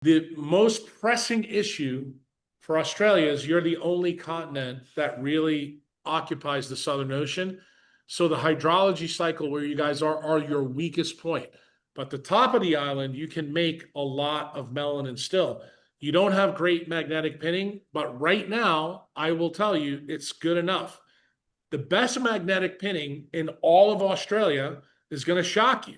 The most pressing issue for Australia is you're the only continent that really occupies the Southern Ocean. So the hydrology cycle where you guys are your weakest point. But the top of the island, you can make a lot of melanin still. You don't have great magnetic pinning, but right now, I will tell you, it's good enough. The best magnetic pinning in all of Australia is going to shock you.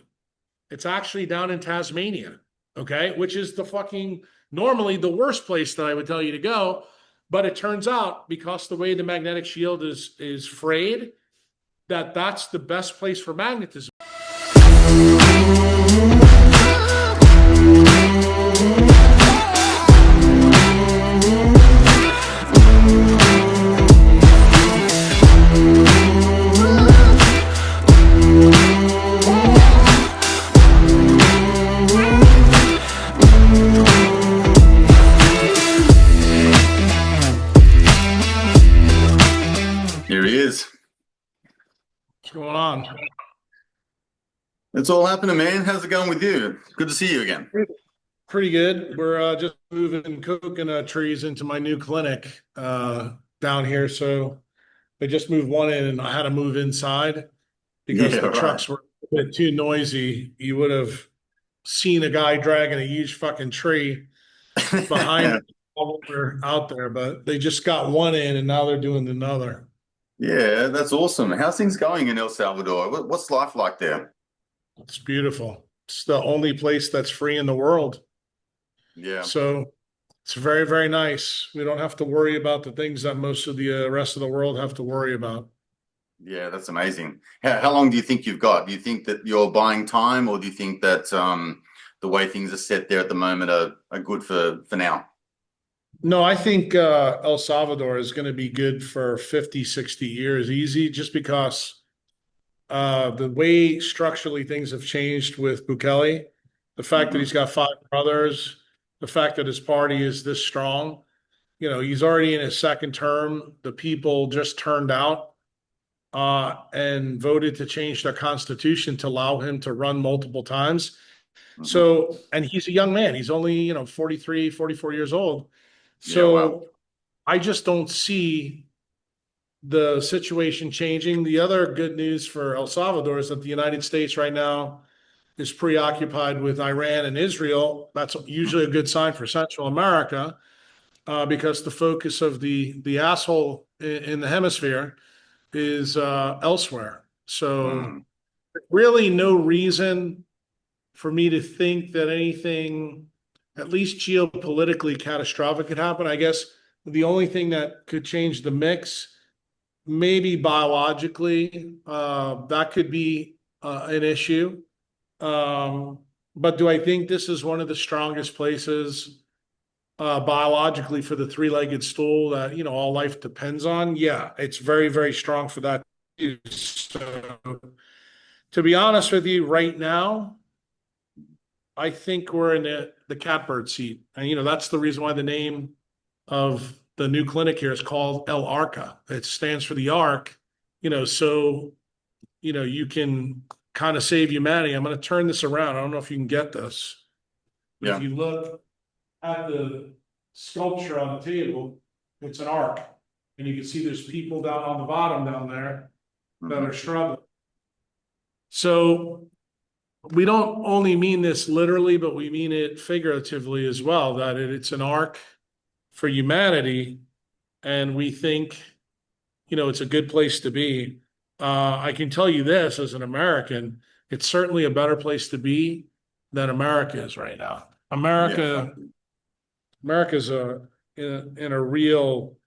It's actually down in Tasmania, okay, which is the fucking normally the worst place that I would tell you to go. But it turns out because the way the magnetic shield is frayed, that's the best place for magnetism. Here he is. What's going on? It's all happening, man. How's it going with you? Good to see you again. Pretty good. We're just moving coconut trees into my new clinic down here. So they just moved one in, and I had to move inside because the trucks were a bit too noisy. You would have seen a guy dragging a huge fucking tree behind me while we're out there, but they just got one in, and now they're doing another. Yeah, that's awesome. How's things going in El Salvador? What's life like there? It's beautiful. It's the only place that's free in the world. Yeah, So it's very, very nice. We don't have to worry about the things that most of the rest of the world have to worry about. yeah, that's amazing. How long do you think you've got? Do you think that you're buying time, or do you think that the way things are set there at the moment are good for now? No, I think El Salvador is going to be good for 50, 60 years easy, just because the way structurally things have changed with Bukele, the fact that he's got five brothers, the fact that his party is this strong. You know, he's already in his second term. The people just turned out and voted to change their constitution to allow him to run multiple times. So, and he's a young man. He's only, 43, 44 years old. Yeah, wow. So I just don't see the situation changing. The other good news for El Salvador is that the United States right now is preoccupied with Iran and Israel. That's usually a good sign for Central America because the focus of the asshole in the hemisphere is elsewhere. So really no reason for me to think that anything, at least geopolitically catastrophic, could happen. I guess the only thing that could change the mix, maybe biologically, that could be an issue. But do I think this is one of the strongest places biologically for the three-legged stool that, all life depends on? Yeah, it's very, very strong for that. So, to be honest with you, right now, I think we're in the catbird seat. And, that's the reason why the name of the new clinic here is called El Arca. It stands for the Ark, so, you can kind of save humanity. I'm going to turn this around. I don't know if you can get this. But Yeah. if you look at the sculpture on the table, it's an ark. And you can see there's people down on the bottom down there that are struggling. So we don't only mean this literally, but we mean it figuratively as well, that it's an ark for humanity. And we think, it's a good place to be. I can tell you this as an American, it's certainly a better place to be than America is right now. America's in a real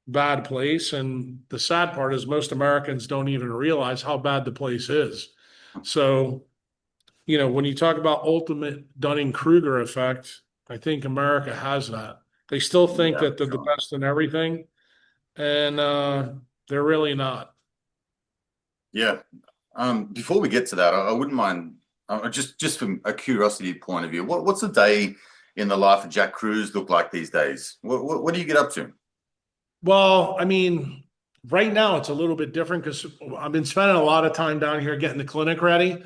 bad place. And the sad part is most Americans don't even realize how bad the place is. So, when you talk about ultimate Dunning-Kruger effect, I think America has that. They still think that they're the best in everything, and they're really not. Yeah. Before we get to that, I wouldn't mind just from a curiosity point of view, what's a day in the life of Jack Kruse look like these days? What do you get up to? Well, I mean, right now it's a little bit different because I've been spending a lot of time down here getting the clinic ready.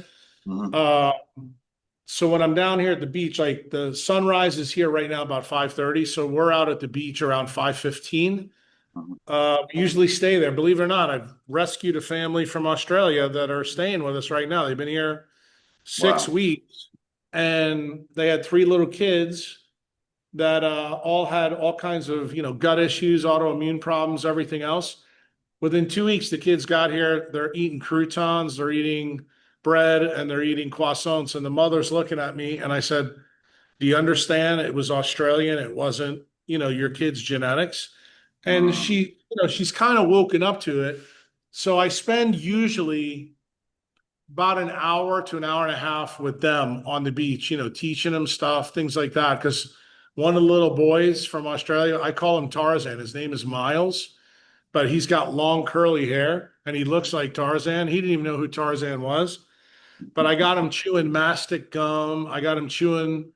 So when I'm down here at the beach, like the sunrise is here right now about 5:30. So we're out at the beach around 5:15. Mhm. We usually stay there. Believe it or not, I've rescued a family from Australia that are staying with us right now. They've been here six Wow. weeks and they had three little kids that all had all kinds of, gut issues, autoimmune problems, everything else. Within 2 weeks, the kids got here. They're eating croutons, they're eating bread, and they're eating croissants. And the mother's looking at me, and I said, "Do you understand? It was Australian. It wasn't, your kid's genetics." And Mm. she's kind of woken up to it. So I spend usually about an hour to an hour and a half with them on the beach, teaching them stuff, things like that. Because one of the little boys from Australia, I call him Tarzan. His name is Miles, but he's got long curly hair and he looks like Tarzan. He didn't even know who Tarzan was, but I got him chewing mastic gum. I got him chewing.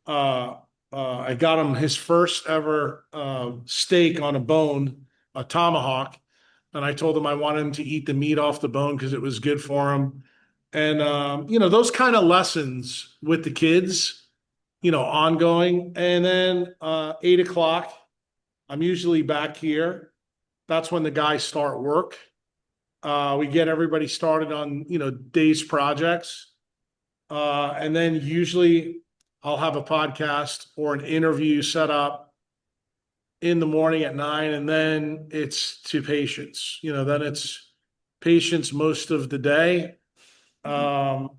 Uh, I got him his first ever steak on a bone, a tomahawk, and I told him I wanted him to eat the meat off the bone because it was good for him. And those kind of lessons with the kids, ongoing. And then 8 o'clock, I'm usually back here. That's when the guys start work. We get everybody started on, day's projects. And then usually I'll have a podcast or an interview set up in the morning at 9, and then it's to patients. Then it's patients most of the day. Um,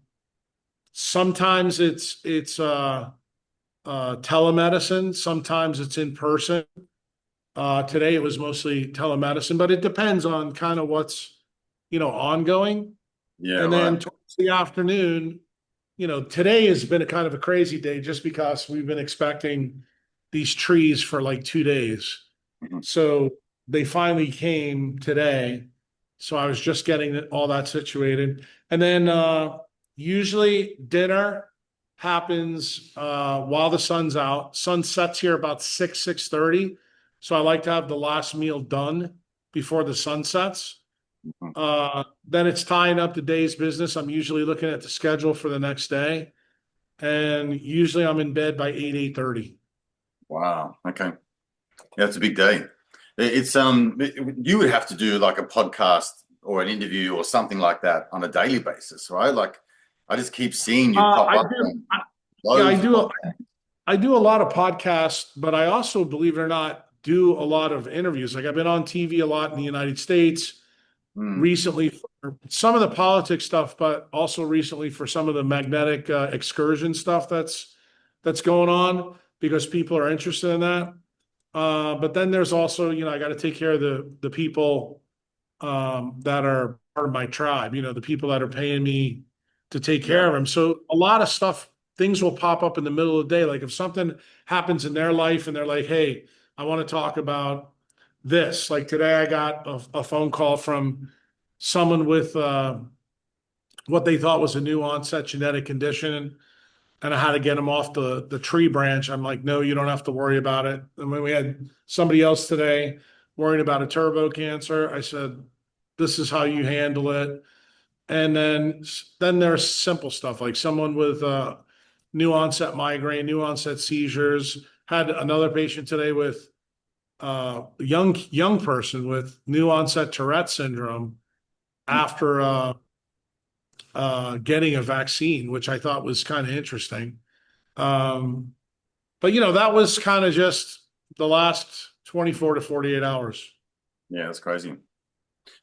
Sometimes it's telemedicine. Sometimes it's in person. Today it was mostly telemedicine, but it depends on kind of what's, ongoing. Yeah, And right. then towards the afternoon, today has been a kind of a crazy day just because we've been expecting these trees for like 2 days. Mhm. So they finally came today. So I was just getting all that situated. And then usually dinner happens while the sun's out. Sun sets here about 6:30. So I like to have the last meal done before the sun sets. Mhm. Then it's tying up the day's business. I'm usually looking at the schedule for the next day. And usually I'm in bed by 8:30. Wow. Okay. Yeah, it's a big day. You would have to do like a podcast or an interview or something like that on a daily basis, right? Like I just keep seeing you pop I up do. on Yeah, loads of podcasts. I do a lot of podcasts, but I also, believe it or not, do a lot of interviews. Like I've been on TV a lot in the United States Mm. recently for some of the politics stuff, but also recently for some of the magnetic excursion stuff that's going on because people are interested in that. But then there's also, I got to take care of the people that are part of my tribe, the people that are paying me to take Yeah. care of them. So a lot of stuff, things will pop up in the middle of the day. Like if something happens in their life and they're like, "Hey, I want to talk about this." Like today, I got a phone call from someone with what they thought was a new onset genetic condition and I had to get them off the tree branch. I'm like, "No, you don't have to worry about it." And when we had somebody else today worrying about a turbo cancer, I said, "This is how you handle it." And then there's simple stuff like someone with new onset migraine, new onset seizures. Had another patient today with a young person with new onset Tourette syndrome after getting a vaccine, which I thought was kind of interesting. Um, but that was kind of just the last 24 to 48 hours. Yeah, that's crazy.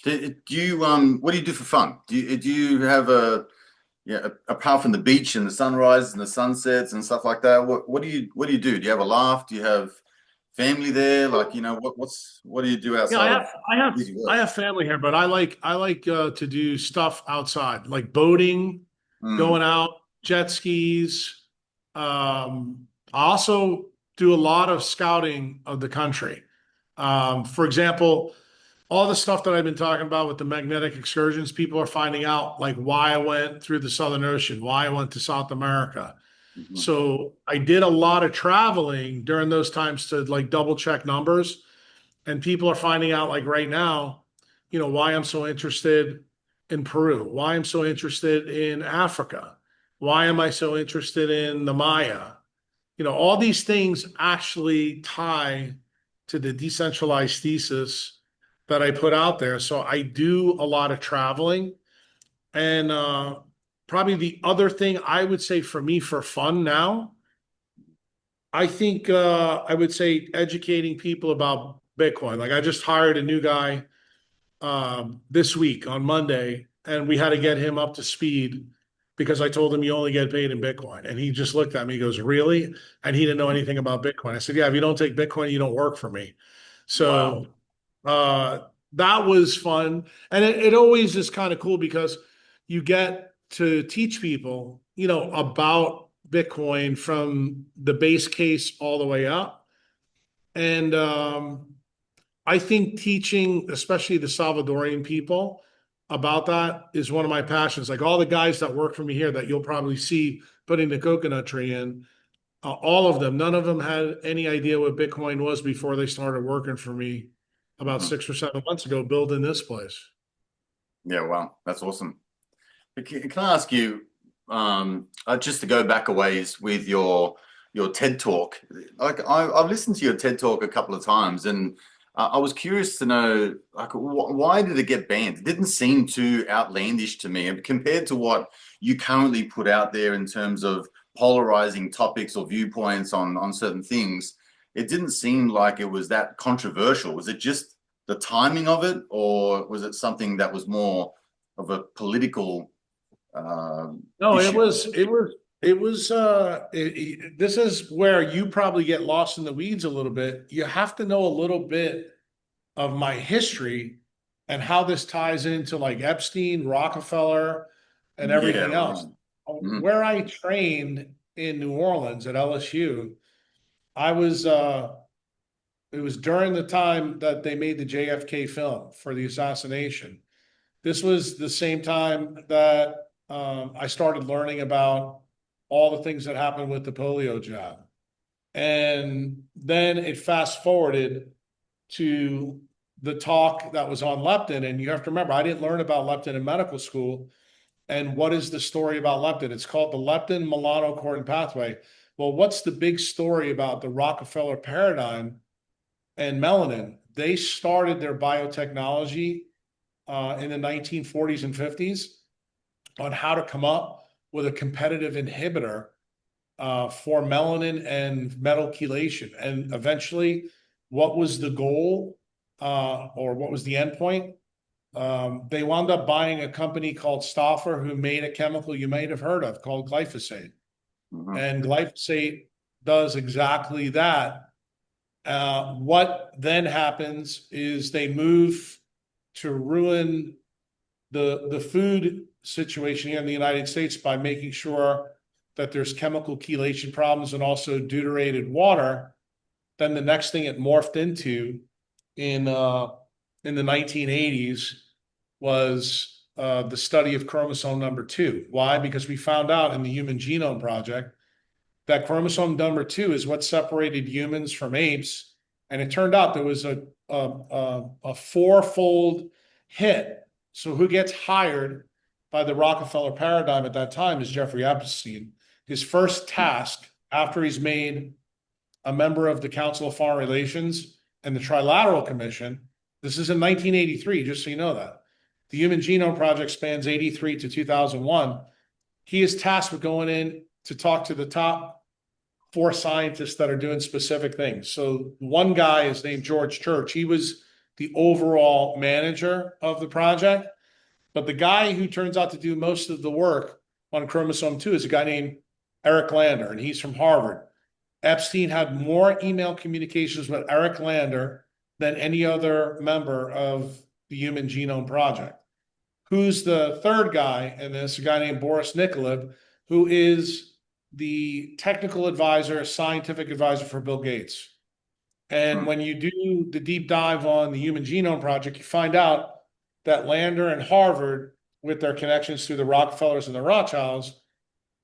Do you what do you do for fun? Do you have apart from the beach and the sunrises and the sunsets and stuff like that, what do you do? Do you have a laugh? Do you have family there? Like, what do you do Yeah, I outside of have I have busy I work? have family here, but I like to do stuff outside, like boating, Mm. going out, jet skis. I also do a lot of scouting of the country. For example, all the stuff that I've been talking about with the magnetic excursions, people are finding out like why I went through the Southern Ocean, why I went to South America. Mhm. So I did a lot of traveling during those times to like double check numbers. And people are finding out like right now, why I'm so interested in Peru, why I'm so interested in Africa. Why am I so interested in the Maya? All these things actually tie to the decentralized thesis that I put out there. So I do a lot of traveling. And probably the other thing I would say for me for fun now, I think I would say educating people about Bitcoin. Like I just hired a new guy this week on Monday, and we had to get him up to speed because I told him you only get paid in Bitcoin. And he just looked at me, he goes, "Really?" And he didn't know anything about Bitcoin. I said, "Yeah, if you don't take Bitcoin, you don't work for me." Wow. So uh, that was fun. And it always is kind of cool because you get to teach people, about Bitcoin from the base case all the way up. And I think teaching, especially the Salvadorian people, about that is one of my passions. Like all the guys that work for me here that you'll probably see putting the coconut tree in, all of them, none of them had any idea what Bitcoin was before they started working for me about Mhm. 6 or 7 months ago, building this place. Yeah, wow, that's awesome. Can I ask you, just to go back a ways with your TED talk? Like I've listened to your TED talk a couple of times, and I was curious to know, like, why did it get banned? It didn't seem too outlandish to me, and compared to what you currently put out there in terms of polarizing topics or viewpoints on certain things. It didn't seem like it was that controversial. Was it just the timing of it, or was it something that was more of a political No, it issue? was, it was, it was, this is where you probably get lost in the weeds a little bit. You have to know a little bit of my history and how this ties into like Epstein, Rockefeller, and Yeah, everything right. else. Mhm. Where I trained in New Orleans at LSU, I was it was during the time that they made the JFK film for the assassination. This was the same time that I started learning about all the things that happened with the polio jab. And then it fast forwarded to the talk that was on leptin. And you have to remember, I didn't learn about leptin in medical school. And what is the story about leptin? It's called the leptin melanocortin pathway. Well, what's the big story about the Rockefeller paradigm and melanin? They started their biotechnology in the 1940s and 50s on how to come up with a competitive inhibitor for melanin and metal chelation. And eventually, what was the goal or what was the endpoint? They wound up buying a company called Stauffer who made a chemical you might have heard of called glyphosate. Mhm. And glyphosate does exactly that. What then happens is they move to ruin the food situation here in the United States by making sure that there's chemical chelation problems and also deuterated water. Then the next thing it morphed into in uh, in the 1980s was the study of chromosome number two. Why? Because we found out in the Human Genome Project that chromosome number two is what separated humans from apes, and it turned out there was a fourfold hit. So who gets hired by the Rockefeller paradigm at that time is Jeffrey Epstein. His first task after he's made a member of the Council of Foreign Relations and the Trilateral Commission. This is in 1983, just so you know that. The Human Genome Project spans 83 to 2001. He is tasked with going in to talk to the top four scientists that are doing specific things. So one guy is named George Church. He was the overall manager of the project. But the guy who turns out to do most of the work on chromosome 2 is a guy named Eric Lander, and he's from Harvard. Epstein had more email communications with Eric Lander than any other member of the Human Genome Project. Who's the third guy in this? A guy named Boris Nikolov, who is the technical advisor, scientific advisor for Bill Gates. And Mhm. when you do the deep dive on the Human Genome Project, you find out that Lander and Harvard, with their connections through the Rockefellers and the Rothschilds,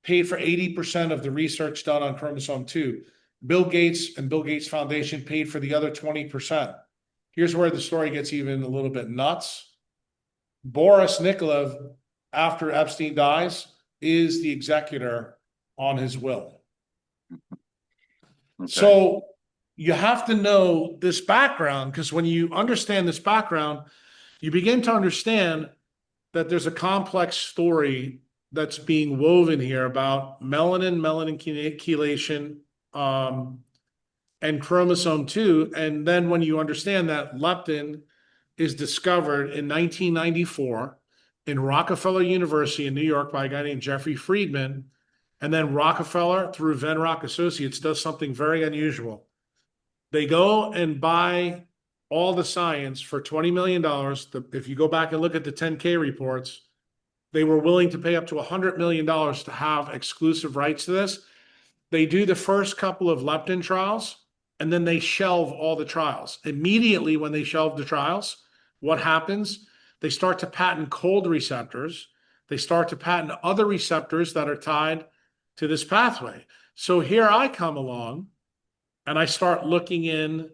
paid for 80% of the research done on chromosome 2. Bill Gates and Bill Gates Foundation paid for the other 20%. Here's where the story gets even a little bit nuts. Boris Nikolov, after Epstein dies, is the executor on his will. Okay. So you have to know this background, because when you understand this background, you begin to understand that there's a complex story that's being woven here about melanin chelation, and chromosome 2. And then when you understand that leptin is discovered in 1994 in Rockefeller University in New York by a guy named Jeffrey Friedman. And then Rockefeller, through Venrock Associates, does something very unusual. They go and buy all the science for $20 million. If you go back and look at the 10K reports, they were willing to pay up to $100 million to have exclusive rights to this. They do the first couple of leptin trials, and then they shelve all the trials. Immediately when they shelve the trials, what happens? They start to patent cold receptors. They start to patent other receptors that are tied to this pathway. So here I come along and I start looking in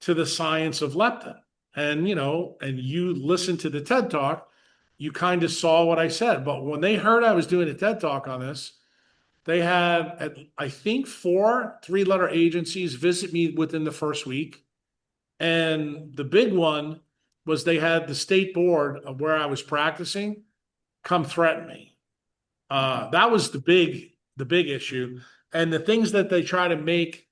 to the science of leptin. And, and you listen to the TED Talk, you kind of saw what I said. But when they heard I was doing a TED Talk on this, they had, I think, 4 three-letter agencies visit me within the first week. And the big one was they had the state board of where I was practicing come threaten me. That was the big issue. And the things that they try to make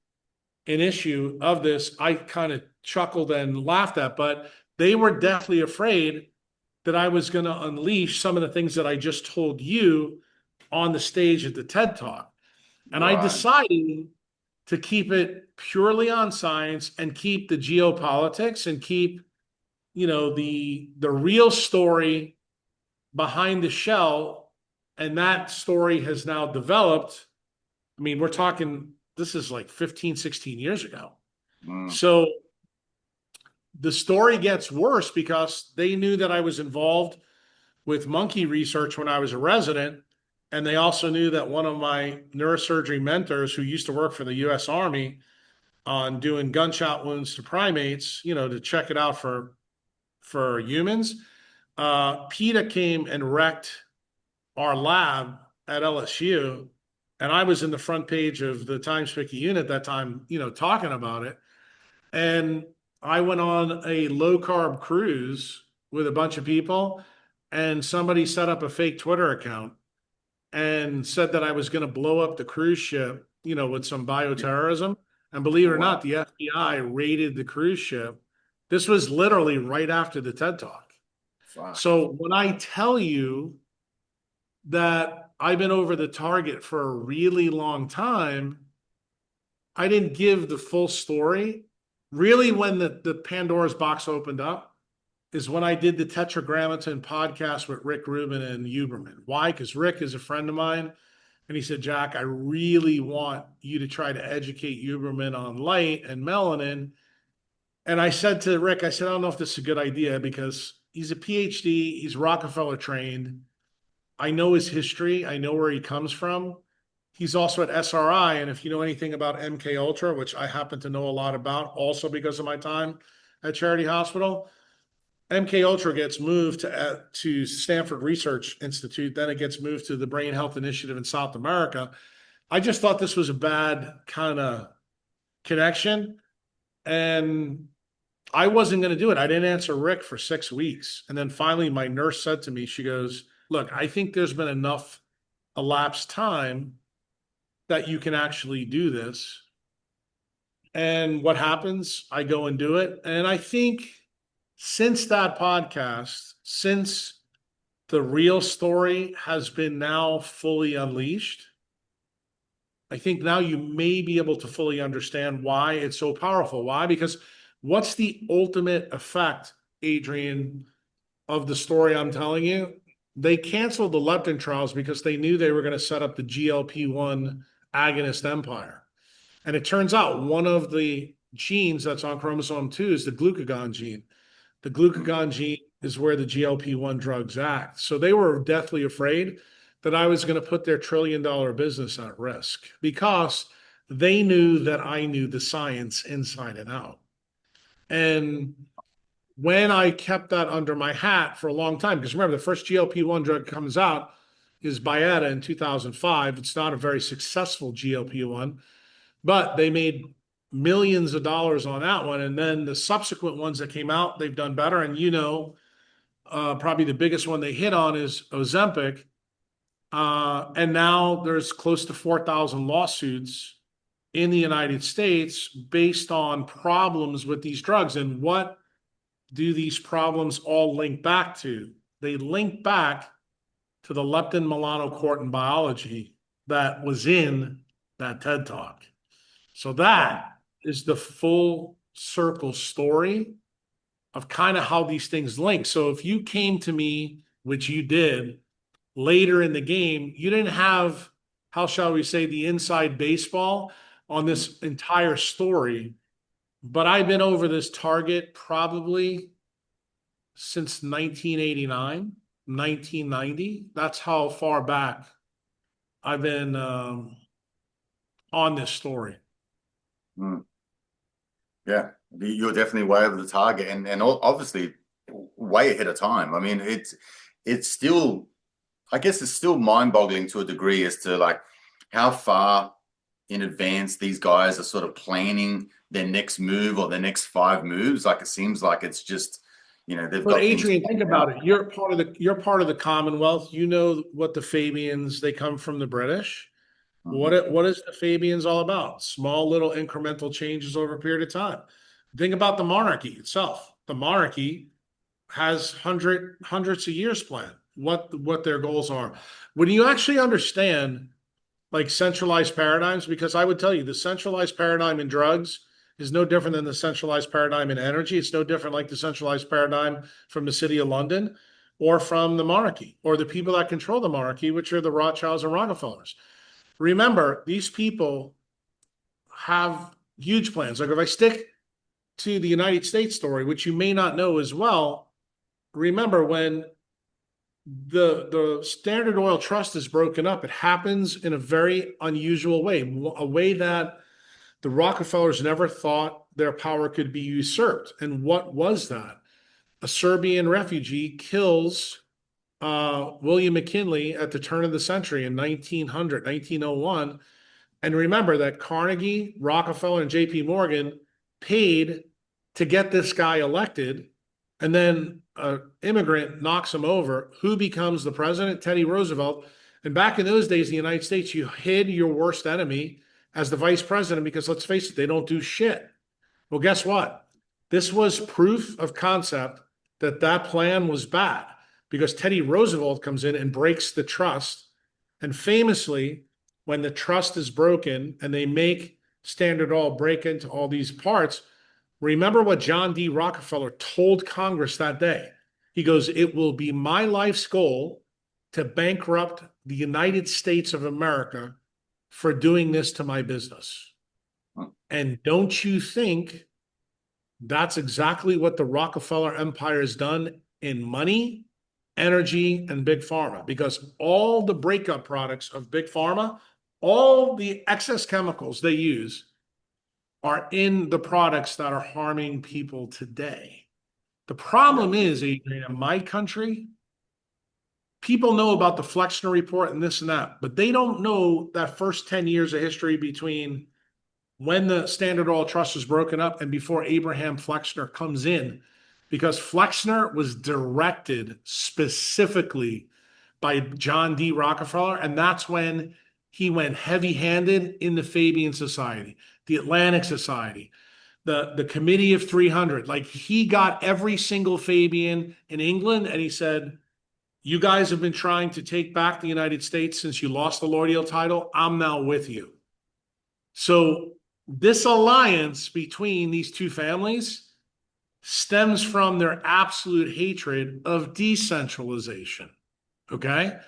an issue of this, I kind of chuckled and laughed at, but they were deathly afraid that I was going to unleash some of the things that I just told you on the stage at the TED Talk. And I decided to keep it purely on science and keep the geopolitics and keep, the real story behind the shell. And that story has now developed. I mean, we're talking, this is like 15, 16 years ago. So the story gets worse because they knew that I was involved with monkey research when I was a resident. And they also knew that one of my neurosurgery mentors, who used to work for the US Army on doing gunshot wounds to primates, to check it out for humans, PETA came and wrecked our lab at LSU. And I was in the front page of the Times-Picayune at that time, talking about it. And I went on a low-carb cruise with a bunch of people, and somebody set up a fake Twitter account and said that I was going to blow up the cruise ship, with some bioterrorism. And believe it or not, the FBI raided the cruise ship. This was literally right after the TED Talk. So when I tell you that I've been over the target for a really long time, I didn't give the full story. Really, when the Pandora's box opened up is when I did the Tetragrammaton podcast with Rick Rubin and Huberman. Why? Because Rick is a friend of mine. And he said, Jack, I really want you to try to educate Huberman on light and melanin. And I said to Rick, I don't know if this is a good idea because he's a PhD, he's Rockefeller trained. I know his history. I know where he comes from. He's also at SRI. And if you know anything about MK Ultra, which I happen to know a lot about also because of my time at Charity Hospital, MK Ultra gets moved to Stanford Research Institute. Then it gets moved to the Brain Health Initiative in South America. I just thought this was a bad kind of connection. And I wasn't going to do it. I didn't answer Rick for 6 weeks. And then finally, my nurse said to me, she goes, look, I think there's been enough elapsed time that you can actually do this. And what happens? I go and do it. And I think since that podcast, since the real story has been now fully unleashed, I think now you may be able to fully understand why it's so powerful. Why? Because what's the ultimate effect, Adrian, of the story I'm telling you? They canceled the leptin trials because they knew they were going to set up the GLP-1 agonist empire. And it turns out one of the genes that's on chromosome 2 is the glucagon gene. The glucagon gene is where the GLP-1 drugs act. So they were deathly afraid that I was going to put their trillion-dollar business at risk because they knew that I knew the science inside and out. And when I kept that under my hat for a long time, because remember, the first GLP-1 drug comes out, is Byetta in 2005. It's not a very successful GLP-1, but they made millions of dollars on that one. And then the subsequent ones that came out, they've done better. And probably the biggest one they hit on is Ozempic. And now there's close to 4,000 lawsuits in the United States based on problems with these drugs. And what do these problems all link back to? They link back to the leptin melanocortin biology that was in that TED Talk. So that is the full circle story of kind of how these things link. So if you came to me, which you did later in the game, you didn't have, how shall we say, the inside baseball on this entire story. But I've been over this target probably since 1989, 1990. That's how far back I've been on this story. Mm. Yeah, you're definitely way over the target, and obviously way ahead of time. I mean, it's still, I guess it's still mind-boggling to a degree as to like how far in advance these guys are sort of planning their next move or their next 5 moves. Like it seems like it's just, they've But got Adrian, think about it. You're part of the Commonwealth. You know what the Fabians, they come from the British. What is the Fabians all about? Small little incremental changes over a period of time. Think about the monarchy itself. The monarchy has hundreds of years planned. What their goals are. When you actually understand like centralized paradigms, because I would tell you the centralized paradigm in drugs is no different than the centralized paradigm in energy. It's no different like the centralized paradigm from the city of London or from the monarchy or the people that control the monarchy, which are the Rothschilds and Rockefellers. Remember, these people have huge plans. Like if I stick to the United States story, which you may not know as well, remember when the Standard Oil Trust is broken up, it happens in a very unusual way, a way that the Rockefellers never thought their power could be usurped. And what was that? A Serbian refugee kills William McKinley at the turn of the century in 1901. And remember that Carnegie, Rockefeller, and JP Morgan paid to get this guy elected. And then an immigrant knocks him over. Who becomes the president? Teddy Roosevelt. And back in those days in the United States, you hid your worst enemy as the vice president because let's face it, they don't do shit. Well, guess what? This was proof of concept that that plan was bad because Teddy Roosevelt comes in and breaks the trust. And famously, when the trust is broken and they make Standard Oil break into all these parts, remember what John D. Rockefeller told Congress that day. He goes, "It will be my life's goal to bankrupt the United States of America for doing this to my business." And don't you think that's exactly what the Rockefeller empire has done in money, energy, and big pharma? Because all the breakup products of big pharma, all the excess chemicals they use are in the products that are harming people today. The problem is, Adrian, in my country, people know about the Flexner report and this and that, but they don't know that first 10 years of history between when the Standard Oil Trust was broken up and before Abraham Flexner comes in, because Flexner was directed specifically by John D. Rockefeller, and that's when he went heavy-handed in the Fabian Society, the Atlantic Society, the Committee of 300. Like he got every single Fabian in England and he said, "You guys have been trying to take back the United States since you lost the Lordial title. I'm now with you." So this alliance between these two families stems from their absolute hatred of decentralization. Okay?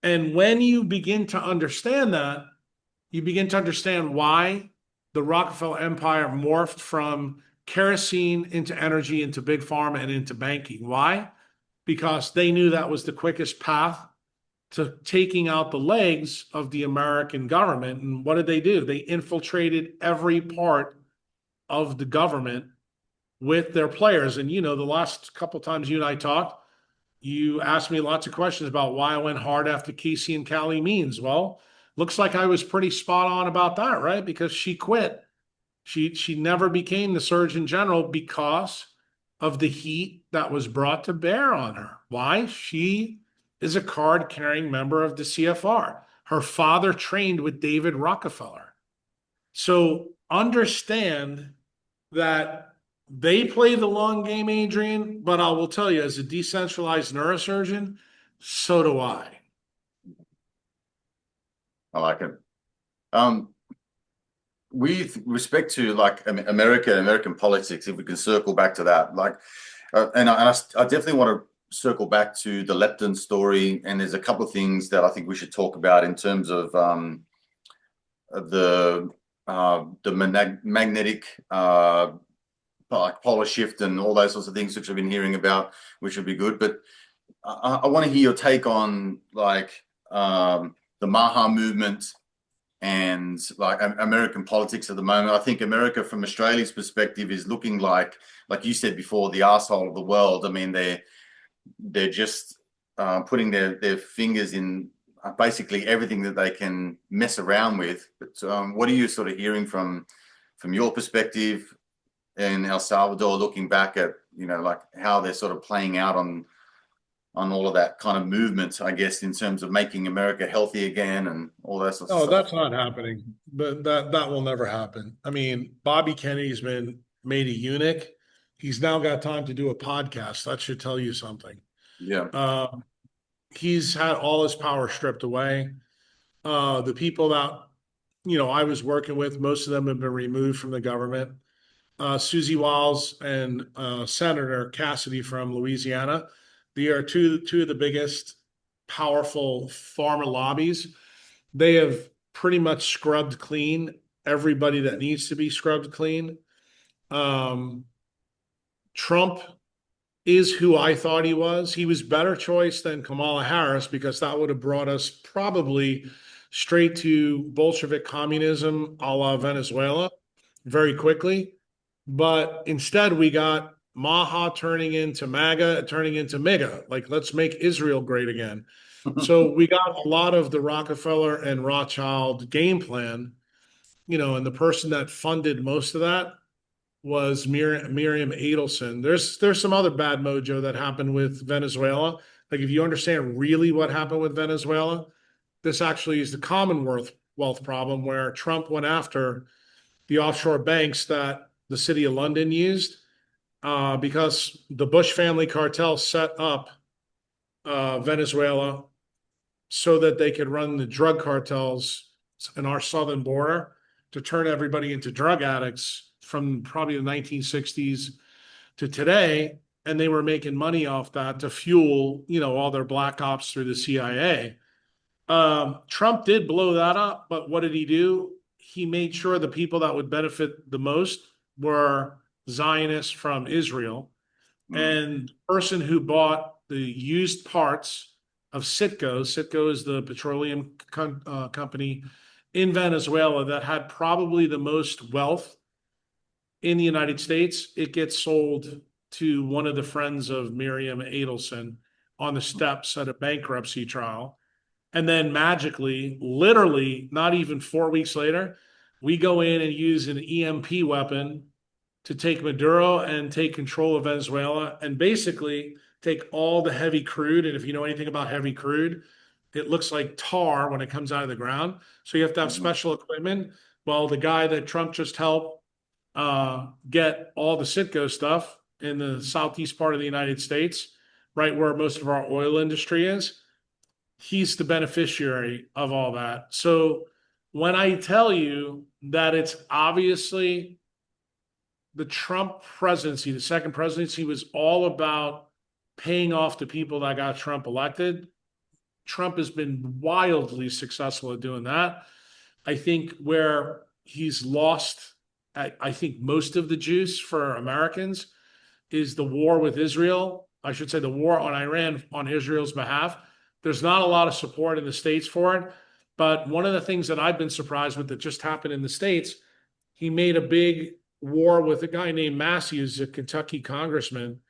And when you begin to understand that, you begin to understand why the Rockefeller empire morphed from kerosene into energy, into big pharma, and into banking. Why? Because they knew that was the quickest path to taking out the legs of the American government. And what did they do? They infiltrated every part of the government with their players. And the last couple of times you and I talked, you asked me lots of questions about why I went hard after Casey and Callie Means. Well, looks like I was pretty spot on about that, right? Because she quit. She never became the Surgeon General because of the heat that was brought to bear on her. Why? She is a card-carrying member of the CFR. Her father trained with David Rockefeller. So understand that they play the long game, Adrian, but I will tell you, as a decentralized neurosurgeon, so do I. I like it. Um, with respect to like American politics, if we can circle back to that, like, I definitely want to circle back to the leptin story. And there's a couple of things that I think we should talk about in terms of the magnetic like polar shift and all those sorts of things which I've been hearing about, which would be good. But I want to hear your take on like the Maha movement and like American politics at the moment. I think America, from Australia's perspective, is looking like you said before, the asshole of the world. I mean, they're just putting their fingers in basically everything that they can mess around with. But what are you sort of hearing from your perspective in El Salvador, looking back at, you know, like how they're sort of playing out on all of that kind of movement, I guess, in terms of making America healthy again and all that sort of Oh, stuff? that's not happening. But that will never happen. I mean, Bobby Kennedy's been made a eunuch. He's now got time to do a podcast. That should tell you something. Yeah. Uh, he's had all his power stripped away. The people that I was working with, most of them have been removed from the government. Susie Wiles and Senator Cassidy from Louisiana, they are two of the biggest, powerful pharma lobbies. They have pretty much scrubbed clean everybody that needs to be scrubbed clean. Um, Trump is who I thought he was. He was better choice than Kamala Harris because that would have brought us probably straight to Bolshevik communism a la Venezuela very quickly. But instead, we got Maha turning into MAGA, turning into MIGA. Like, let's make Israel great again. So we got a lot of the Rockefeller and Rothschild game plan, and the person that funded most of that was Miriam Adelson. There's some other bad mojo that happened with Venezuela. Like, if you understand really what happened with Venezuela, this actually is the Commonwealth wealth problem where Trump went after the offshore banks that the city of London used because the Bush family cartel set up Venezuela so that they could run the drug cartels in our southern border to turn everybody into drug addicts from probably the 1960s to today. And they were making money off that to fuel, all their black ops through the CIA. Trump did blow that up, but what did he do? He made sure the people that would benefit the most were Zionists from Israel. Mm. And the person who bought the used parts of Citgo is the petroleum company in Venezuela that had probably the most wealth in the United States. It gets sold to one of the friends of Miriam Adelson on the steps at a bankruptcy trial. And then magically, literally, not even 4 weeks later, we go in and use an EMP weapon to take Maduro and take control of Venezuela and basically take all the heavy crude. And if you know anything about heavy crude, it looks like tar when it comes out of the ground. So you have to have special equipment. Well, the guy that Trump just helped get all the Citgo stuff in the southeast part of the United States, right where most of our oil industry is, he's the beneficiary of all that. So when I tell you that it's obviously the Trump presidency, the second presidency, was all about paying off the people that got Trump elected. Trump has been wildly successful at doing that. I think where he's lost, I think, most of the juice for Americans is the war with Israel. I should say the war on Iran on Israel's behalf. There's not a lot of support in the States for it. But one of the things that I've been surprised with that just happened in the States, he made a big war with a guy named Massey, who's a Kentucky congressman,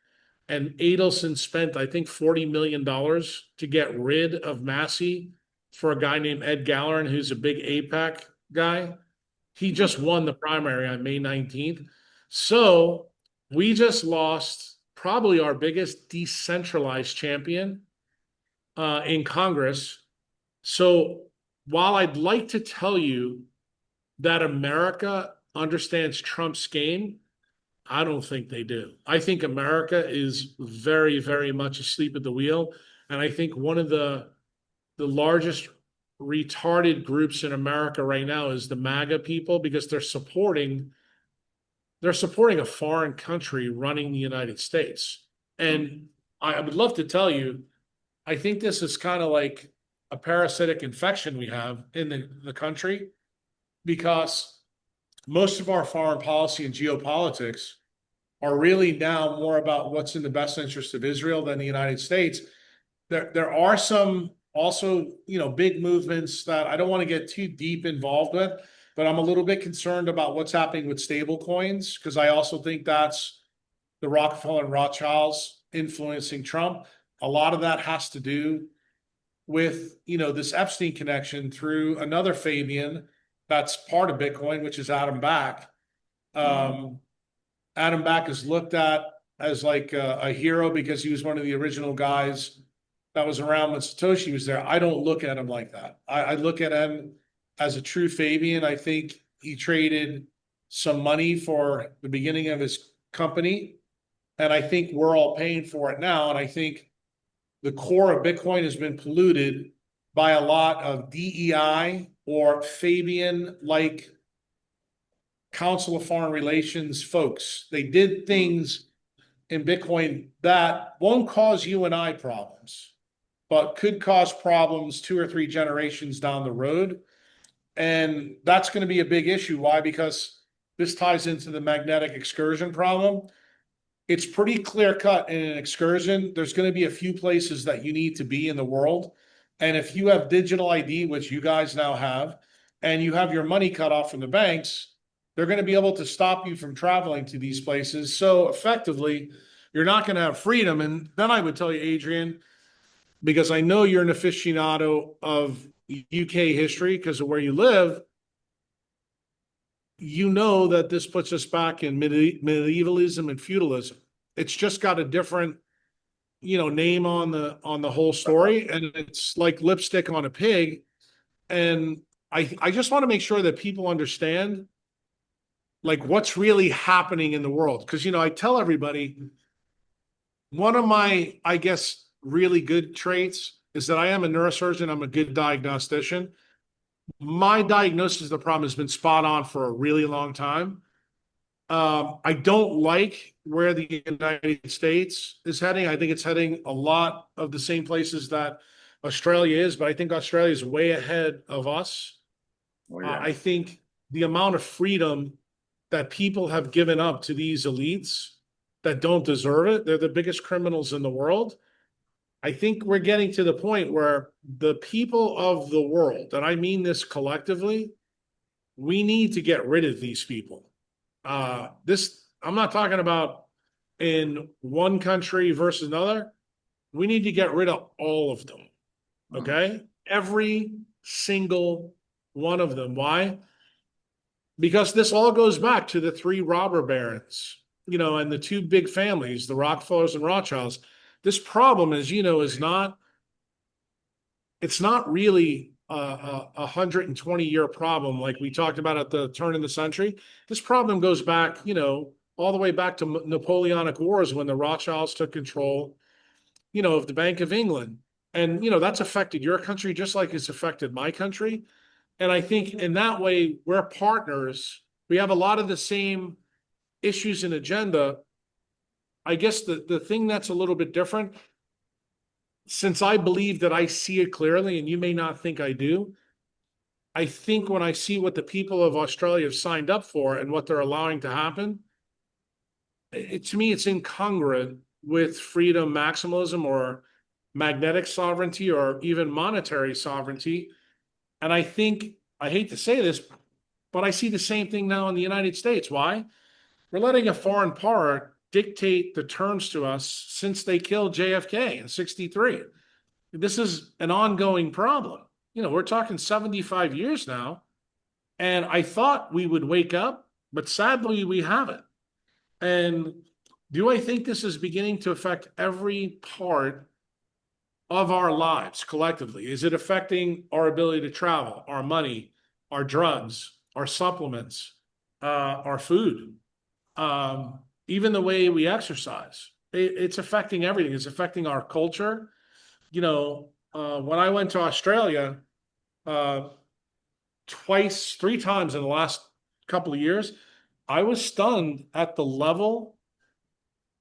and Adelson spent, I think, $40 million to get rid of Massey for a guy named Ed Gallerin, who's a big APAC guy. He just won the primary on May 19th. So we just lost probably our biggest decentralized champion in Congress. So while I'd like to tell you that America understands Trump's game, I don't think they do. I think America is very, very much asleep at the wheel. And I think one of the largest retarded groups in America right now is the MAGA people because they're supporting a foreign country running the United States. And I would love to tell you, I think this is kind of like a parasitic infection we have in the country because most of our foreign policy and geopolitics are really now more about what's in the best interest of Israel than the United States. There are some also, big movements that I don't want to get too deep involved with, but I'm a little bit concerned about what's happening with stable coins because I also think that's the Rockefeller and Rothschilds influencing Trump. A lot of that has to do with, this Epstein connection through another Fabian that's part of Bitcoin, which is Adam Back. Adam Back is looked at as like a hero because he was one of the original guys that was around when Satoshi was there. I don't look at him like that. I look at him as a true Fabian. I think he traded some money for the beginning of his company, and I think we're all paying for it now. And I think the core of Bitcoin has been polluted by a lot of DEI or Fabian-like Council of Foreign Relations folks. They did things in Bitcoin that won't cause you and I problems, but could cause problems 2 or 3 generations down the road. And that's going to be a big issue. Why? Because this ties into the magnetic excursion problem. It's pretty clear cut in an excursion. There's going to be a few places that you need to be in the world. And if you have digital ID, which you guys now have, and you have your money cut off from the banks, they're going to be able to stop you from traveling to these places. So effectively, you're not going to have freedom. And then I would tell you, Adrian, because I know you're an aficionado of UK history because of where you live, you know that this puts us back in medievalism and feudalism. It's just got a different, name on the whole story, and it's like lipstick on a pig. And I just want to make sure that people understand like what's really happening in the world. Because I tell everybody one of my, I guess, really good traits is that I am a neurosurgeon. I'm a good diagnostician. My diagnosis of the problem has been spot on for a really long time. I don't like where the United States is heading. I think it's heading a lot of the same places that Australia is, but I think Australia is way ahead of us. Oh, yeah. I think the amount of freedom that people have given up to these elites that don't deserve it, they're the biggest criminals in the world. I think we're getting to the point where the people of the world, and I mean this collectively, we need to get rid of these people. I'm not talking about in one country versus another. We need to get rid of all of them. Okay? Every single one of them. Why? Because this all goes back to the 3 robber barons, and the 2 big families, the Rockefellers and Rothschilds. This problem, as you know, it's not really a 120-year problem like we talked about at the turn of the century. This problem goes back, all the way back to Napoleonic Wars when the Rothschilds took control, of the Bank of England. And, that's affected your country just like it's affected my country. And I think in that way, we're partners. We have a lot of the same issues and agenda. I guess the thing that's a little bit different, since I believe that I see it clearly, and you may not think I do, I think when I see what the people of Australia have signed up for and what they're allowing to happen, to me, it's incongruent with freedom maximalism or magnetic sovereignty or even monetary sovereignty. And I think, I hate to say this, but I see the same thing now in the United States. Why? We're letting a foreign power dictate the terms to us since they killed JFK in 63. This is an ongoing problem. We're talking 75 years now. And I thought we would wake up, but sadly we haven't. And do I think this is beginning to affect every part of our lives collectively? Is it affecting our ability to travel, our money, our drugs, our supplements, our food, even the way we exercise? It's affecting everything. It's affecting our culture. When I went to Australia, twice, 3 times in the last couple of years, I was stunned at the level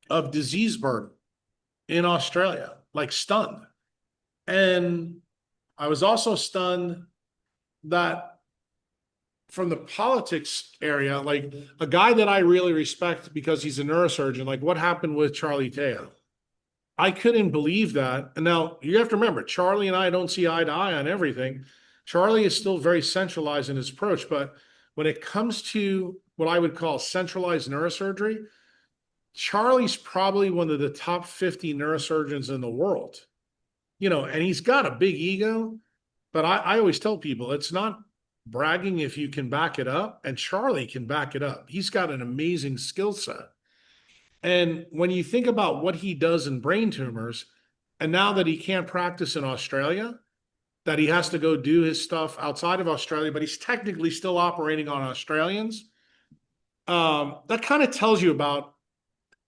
of disease burden in Australia, like stunned. And I was also stunned that from the politics area, like a guy that I really respect because he's a neurosurgeon, like what happened with Charlie Teo? I couldn't believe that. And now you have to remember, Charlie and I don't see eye to eye on everything. Charlie is still very centralized in his approach, but when it comes to what I would call centralized neurosurgery, Charlie's probably one of the top 50 neurosurgeons in the world. And he's got a big ego, but I always tell people it's not bragging if you can back it up, and Charlie can back it up. He's got an amazing skill set. And when you think about what he does in brain tumors, and now that he can't practice in Australia, that he has to go do his stuff outside of Australia, but he's technically still operating on Australians, that kind of tells you about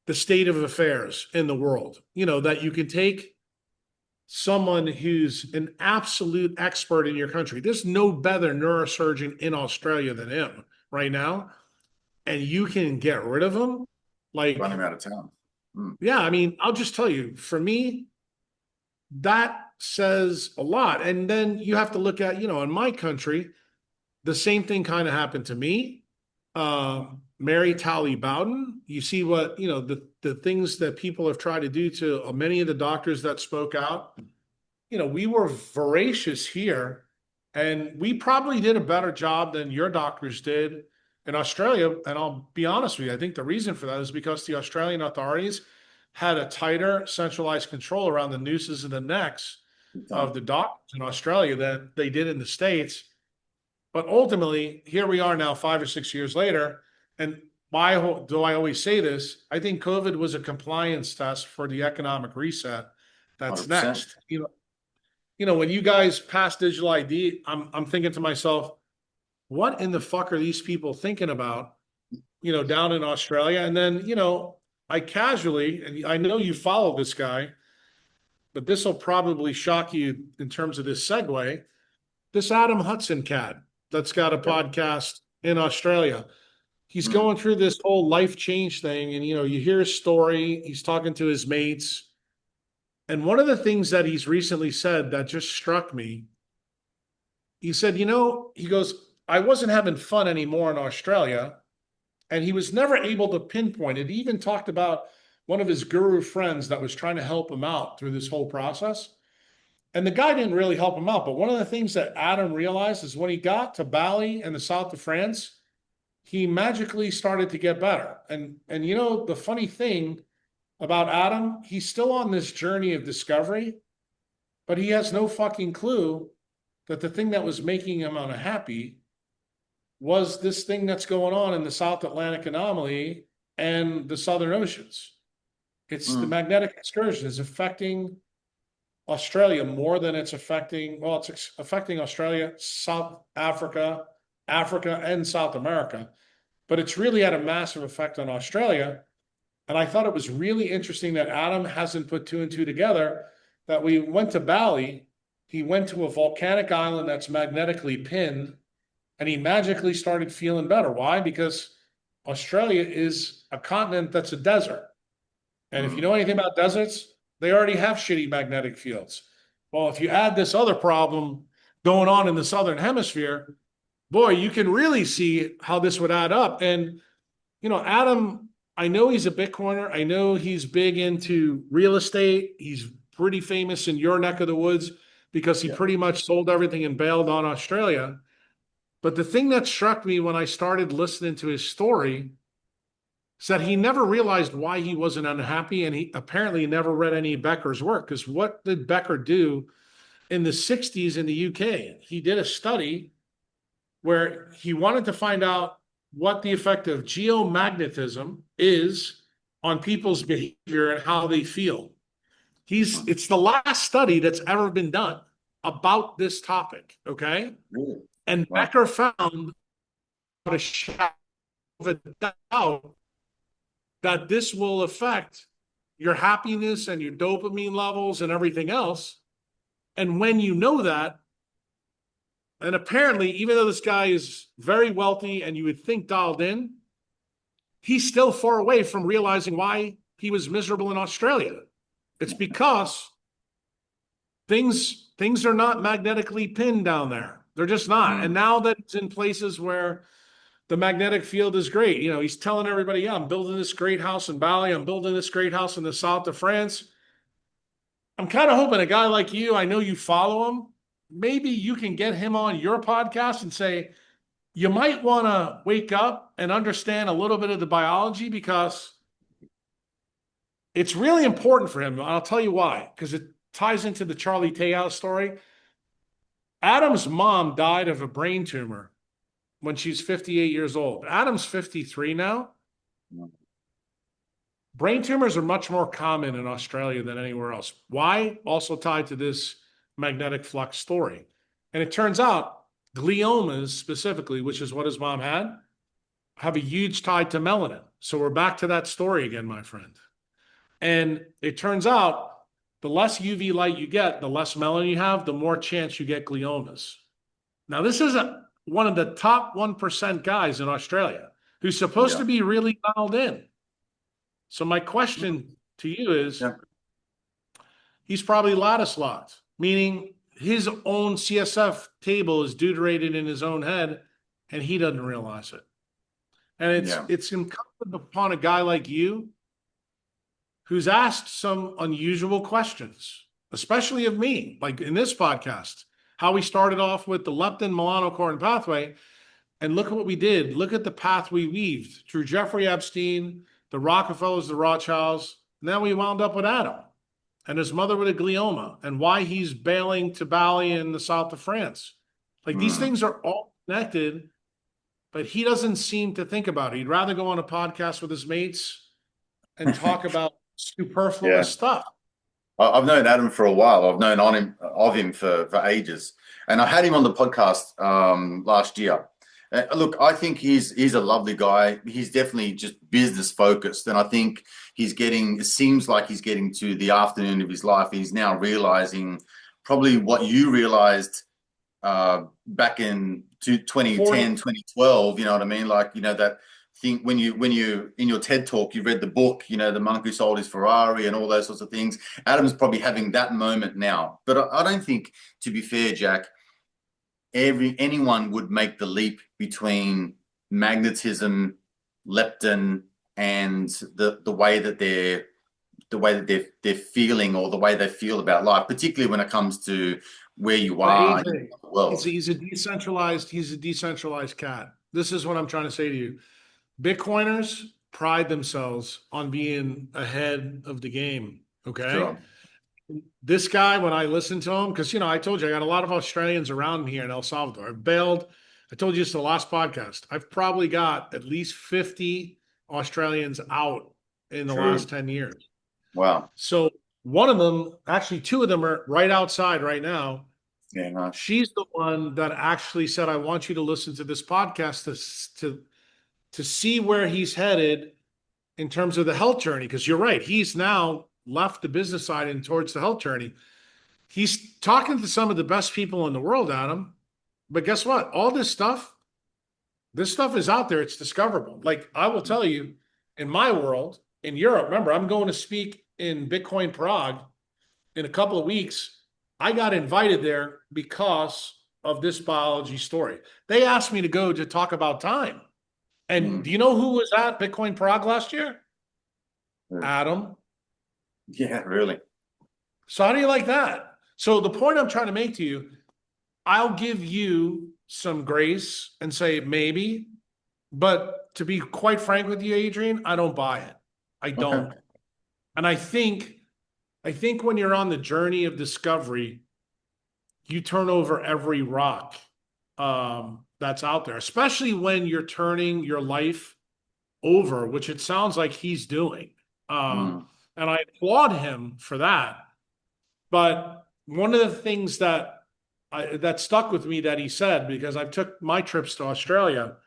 the state of affairs in the world. That you can take someone who's an absolute expert in your country. There's no better neurosurgeon in Australia than him right now. And you can get rid of him. Like, Run him out of town. Yeah, I mean, I'll just tell you, for me, that says a lot. And then you have to look at, in my country, the same thing kind of happened to me. Mary Talley Bowden, you see what, the things that people have tried to do to many of the doctors that spoke out. We were voracious here, and we probably did a better job than your doctors did in Australia. And I'll be honest with you, I think the reason for that is because the Australian authorities had a tighter centralized control around the nooses and the necks of the doctors in Australia than they did in the States. But ultimately, here we are now 5 or 6 years later. And why do I always say this? I think COVID was a compliance test for the economic reset that's 100%. next. When you guys pass digital ID, I'm thinking to myself, what in the fuck are these people thinking about, down in Australia? And then, I casually, and I know you follow this guy, but this will probably shock you in terms of this segue. This Adam Hudson cat that's got a podcast in Australia. He's going through this whole life change thing. And, you hear his story. He's talking to his mates. And one of the things that he's recently said that just struck me, he said, he goes, I wasn't having fun anymore in Australia. And he was never able to pinpoint it. He even talked about one of his guru friends that was trying to help him out through this whole process. And the guy didn't really help him out. But one of the things that Adam realized is when he got to Bali and the south of France, he magically started to get better. And the funny thing about Adam, he's still on this journey of discovery, but he has no fucking clue that the thing that was making him unhappy was this thing that's going on in the South Atlantic anomaly and the Southern Oceans. It's the magnetic excursion is affecting Australia more than it's affecting Australia, South Africa, Africa, and South America. But it's really had a massive effect on Australia. And I thought it was really interesting that Adam hasn't put 2 and 2 together, that we went to Bali, he went to a volcanic island that's magnetically pinned, and he magically started feeling better. Why? Because Australia is a continent that's a desert. And if you know anything about deserts, they already have shitty magnetic fields. Well, if you add this other problem going on in the Southern Hemisphere, boy, you can really see how this would add up. And, Adam, I know he's a Bitcoiner. I know he's big into real estate. He's pretty famous in your neck of the woods because he pretty much sold everything and bailed on Australia. But the thing that struck me when I started listening to his story said he never realized why he wasn't unhappy, and he apparently never read any Becker's work. Because what did Becker do in the 60s in the UK? He did a study where he wanted to find out what the effect of geomagnetism is on people's behavior and how they feel. It's the last study that's ever been done about this topic, okay? Really? And Wow. Becker found a shadow of a doubt that this will affect your happiness and your dopamine levels and everything else. And when you know that, and apparently, even though this guy is very wealthy and you would think dialed in, he's still far away from realizing why he was miserable in Australia. It's because things are not magnetically pinned down there. They're just not. And now that it's in places where the magnetic field is great, he's telling everybody, yeah, I'm building this great house in Bali. I'm building this great house in the south of France. I'm kind of hoping a guy like you, I know you follow him, maybe you can get him on your podcast and say, you might want to wake up and understand a little bit of the biology, because it's really important for him. I'll tell you why, because it ties into the Charlie Tejas story. Adam's mom died of a brain tumor when she's 58 years old. Adam's 53 now. Brain tumors are much more common in Australia than anywhere else. Why? Also tied to this magnetic flux story. And it turns out gliomas specifically, which is what his mom had, have a huge tie to melanin. So we're back to that story again, my friend. And it turns out the less UV light you get, the less melanin you have, the more chance you get gliomas. Now, this is one of the top 1% guys in Australia who's supposed to be really dialed in. So my question to you is, he's probably lattice locked, meaning his own CSF table is deuterated in his own head and he doesn't realize it. And it's incumbent upon a guy like you who's asked some unusual questions, especially of me, like in this podcast, how we started off with the leptin melanocortin pathway. And look at what we did. Look at the path we weaved through Jeffrey Epstein, the Rockefellers, the Rothschilds. And then we wound up with Adam and his mother with a glioma, and why he's bailing to Bali in the south of France. Like these things are all connected, but he doesn't seem to think about it. He'd rather go on a podcast with his mates and talk about superfluous stuff. I've known Adam for a while. I've known of him for ages, and I had him on the podcast last year. Look, I think he's a lovely guy. He's definitely just business focused, and I think it seems like he's getting to the afternoon of his life. He's now realizing probably what you realized back in 2010, 2012. You know what I mean? Like, that thing when you in your TED talk, you read the book, the monk who sold his Ferrari and all those sorts of things. Adam's probably having that moment now. But I don't think, to be fair, Jack, anyone would make the leap between magnetism, leptin, and the way that they're feeling, or the way they feel about life, particularly when it comes to where you are in the world. He's a decentralized cat. This is what I'm trying to say to you. Bitcoiners pride themselves on being ahead of the game. Okay. Sure. This guy, when I listened to him, because I told you I got a lot of Australians around me here in El Salvador. I've bailed. I told you this the last podcast. I've probably got at least 50 Australians out in the last 10 years. Wow. So one of them, actually two of them, are right outside right now. Yeah, nice. She's the one that actually said, I want you to listen to this podcast to see where he's headed in terms of the health journey. Because you're right. He's now left the business side and towards the health journey. He's talking to some of the best people in the world, Adam. But guess what? All this stuff is out there. It's discoverable. Like I will tell you, in my world, in Europe, remember, I'm going to speak in Bitcoin Prague in a couple of weeks. I got invited there because of this biology story. They asked me to go to talk about time. And do you know who was at Bitcoin Prague last year? Adam. Yeah, really. So how do you like that? So the point I'm trying to make to you, I'll give you some grace and say maybe But to be quite frank with you, Adrian, I don't buy it. I Okay. don't. And I think when you're on the journey of discovery, you turn over every rock that's out there, especially when you're turning your life over, which it sounds like he's doing. Mm. And I applaud him for that. But one of the things that stuck with me that he said, because I've took my trips to Australia,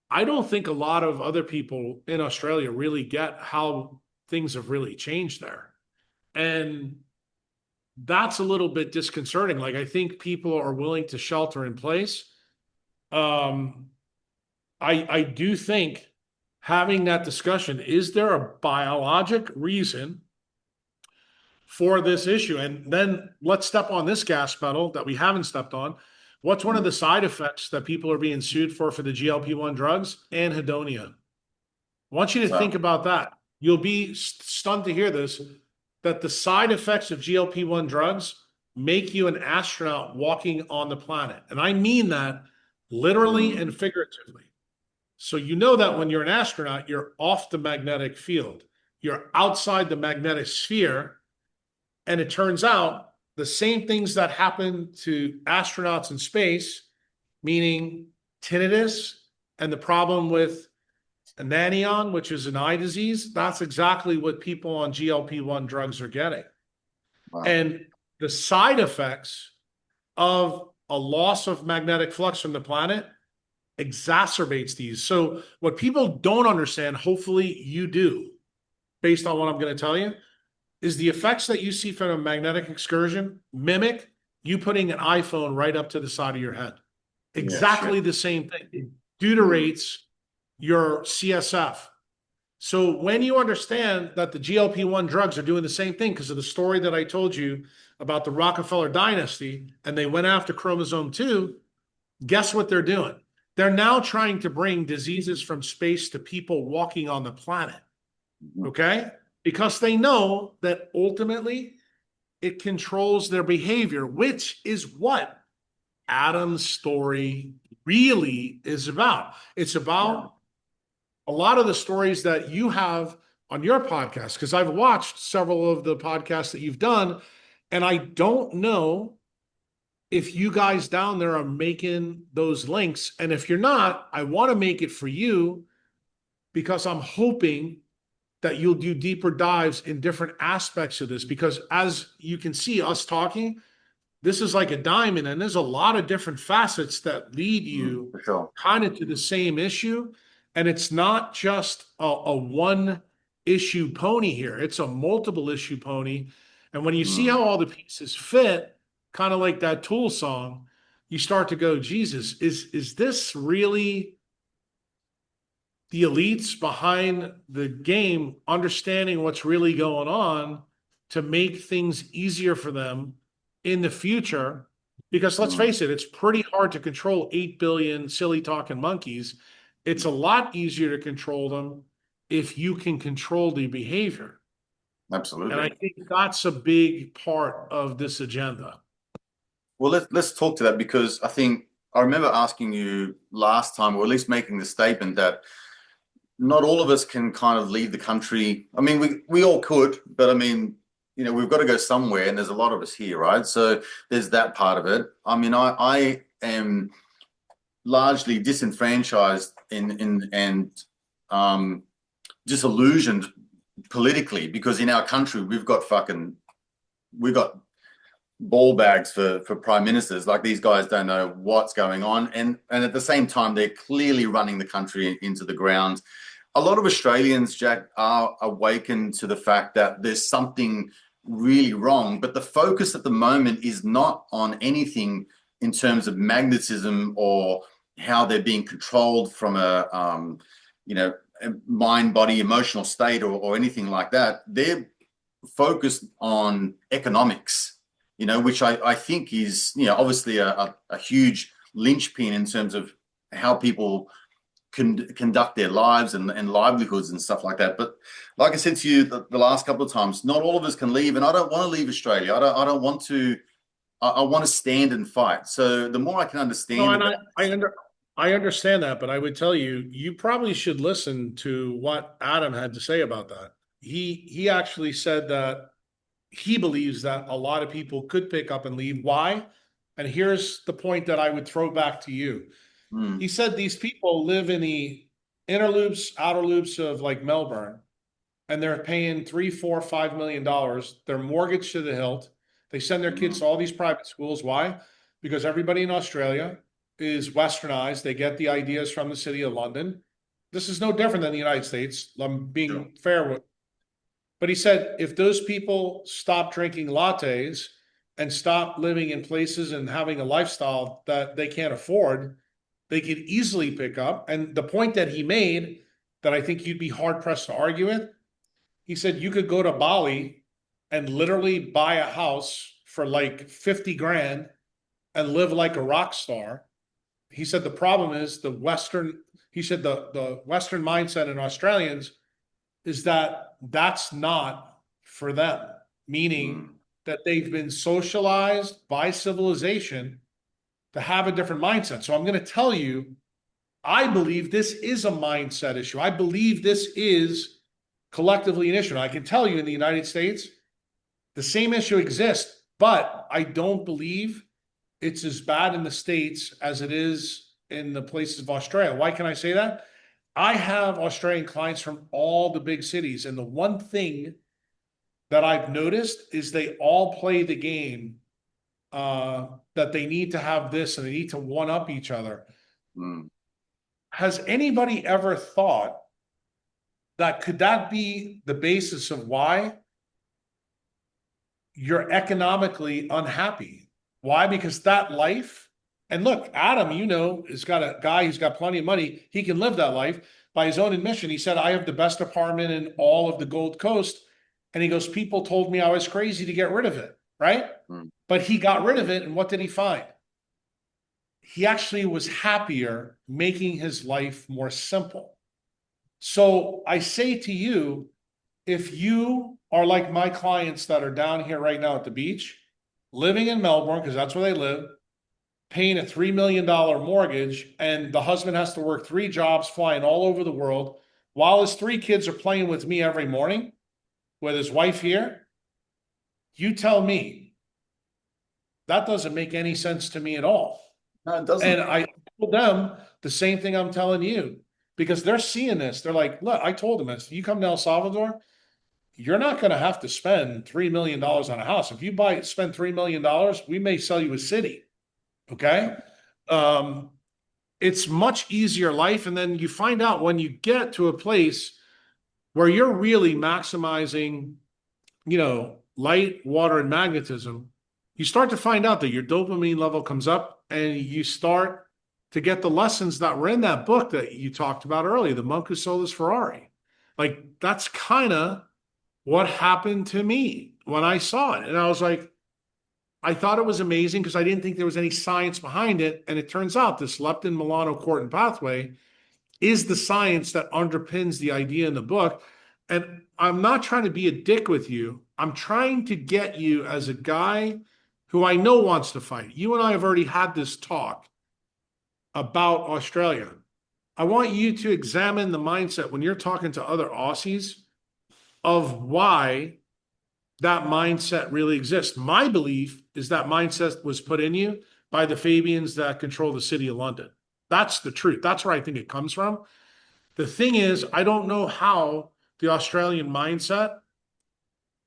I don't think a lot of other people in Australia really get how things have really changed there. And that's a little bit disconcerting. Like, I think people are willing to shelter in place. Um, I do think having that discussion, is there a biologic reason for this issue? And then let's step on this gas pedal that we haven't stepped on. What's one of the side effects that people are being sued for the GLP-1 drugs? Anhedonia. I want you to think So, about that. You'll be stunned to hear this, that the side effects of GLP-1 drugs make you an astronaut walking on the planet. And I mean that literally and mm, figuratively. So you know that when you're an astronaut, you're off the magnetic field. You're outside the magnetic sphere. And it turns out the same things that happen to astronauts in space, meaning tinnitus and the problem with ananion, which is an eye disease, that's exactly what people on GLP-1 drugs are getting. wow. And the side effects of a loss of magnetic flux from the planet exacerbates these. So what people don't understand, hopefully you do, based on what I'm going to tell you, is the effects that you see from a magnetic excursion mimic you putting an iPhone right up to the side of your head. Yeah, shit. Exactly the same thing. It Mm, deuterates your CSF. So when you understand that the GLP-1 drugs are doing the same thing, because of the story that I told you about the Rockefeller dynasty, and they went after chromosome 2, guess what they're doing? They're now trying to bring diseases from space to people walking on the planet. mhm, Okay? Because they know that ultimately it controls their behavior, which is what Adam's story really is about. It's yeah. about a lot of the stories that you have on your podcast, because I've watched several of the podcasts that you've done, and I don't know if you guys down there are making those links. And if you're not, I want to make it for you because I'm hoping that you'll do deeper dives in different aspects of this. Because as you can see, us talking, this is like a diamond, and there's a lot of different facets that lead you For sure. kind of to the same issue. And it's not just a one issue pony here, it's a multiple issue pony. And when you see Mm, how all the pieces fit, kind of like that Tool song, you start to go, Jesus, is this really the elites behind the game understanding what's really going on to make things easier for them in the future? Because let's mm, face it, it's pretty hard to control 8 billion silly talking monkeys. It's a lot easier to control them if you can control the behavior. And I absolutely. think that's a big part of this agenda. Well, let's talk to that because I think I remember asking you last time, or at least making the statement that not all of us can kind of leave the country. I mean, we all could, but I mean, we've got to go somewhere, and there's a lot of us here, right? So there's that part of it. I mean, I am largely disenfranchised and um, disillusioned politically because in our country we've got ball bags for prime ministers. Like these guys don't know what's going on, and at the same time they're clearly running the country into the ground. A lot of Australians, Jack, are awakened to the fact that there's something really wrong, but the focus at the moment is not on anything in terms of magnetism or how they're being controlled from you know a mind body emotional state or anything like that. They're focused on economics, which I think is, obviously a huge linchpin in terms of how people conduct their lives and livelihoods and stuff like that. But like I said to you the last couple of times, not all of us can leave, and I don't want to leave Australia. I don't want to. I want to stand and fight. So the more I can No, understand and about, I I understand that, but I would tell you, you probably should listen to what Adam had to say about that. He actually said that he believes that a lot of people could pick up and leave. Why? And here's the point that I would throw back to you. He Mm, said these people live in the inner loops, outer loops of like Melbourne, and they're paying 3, 4, 5 million dollars. They're mortgaged to the hilt. They send their kids mm, to all these private schools. Why? Because everybody in Australia is westernized. They get the ideas from the city of London. This is no different than the United States. I'm sure. being fair with, but he said if those people stop drinking lattes and stop living in places and having a lifestyle that they can't afford, they could easily pick up. And the point that he made that I think you'd be hard pressed to argue with, he said you could go to Bali and literally buy a house for like 50 grand and live like a rock star. He said the problem is he said the Western mindset in Australians is that that's not for them, meaning Mm, that they've been socialized by civilization to have a different mindset. So I'm going to tell you, I believe this is a mindset issue. I believe this is collectively an issue. And I can tell you in the United States, the same issue exists, but I don't believe it's as bad in the States as it is in the places of Australia. Why can I say that? I have Australian clients from all the big cities, and the one thing that I've noticed is they all play the game that they need to have this and they need to one up each other. mm. Has anybody ever thought that could that be the basis of why you're economically unhappy? Why? Because that life, and look, Adam, has got a guy who's got plenty of money. He can live that life by his own admission. He said, I have the best apartment in all of the Gold Coast. And he goes, people told me I was crazy to get rid of it, right? Mm. But he got rid of it. And what did he find? He actually was happier, making his life more simple. So I say to you, if you are like my clients that are down here right now at the beach, living in Melbourne, because that's where they live, paying a $3 million mortgage, and the husband has to work 3 jobs, flying all over the world, while his 3 kids are playing with me every morning, with his wife here, you tell me that doesn't make any sense to me at all. No, it doesn't. And I told them the same thing I'm telling you because they're seeing this. They're like, look, I told them this. You come to El Salvador, you're not going to have to spend $3 million on a house. If you spend $3 million, we may sell you a city. Okay. Um, it's much easier life. And then you find out when you get to a place where you're really maximizing, light, water, and magnetism, you start to find out that your dopamine level comes up and you start to get the lessons that were in that book that you talked about earlier, The Monk Who Sold His Ferrari. Like that's kind of what happened to me when I saw it. And I was like, I thought it was amazing because I didn't think there was any science behind it. And it turns out this leptin melanocortin pathway is the science that underpins the idea in the book. And I'm not trying to be a dick with you. I'm trying to get you as a guy who I know wants to fight. You and I have already had this talk about Australia. I want you to examine the mindset when you're talking to other Aussies of why that mindset really exists. My belief is that mindset was put in you by the Fabians that control the city of London. That's the truth. That's where I think it comes from. The thing is, I don't know how the Australian mindset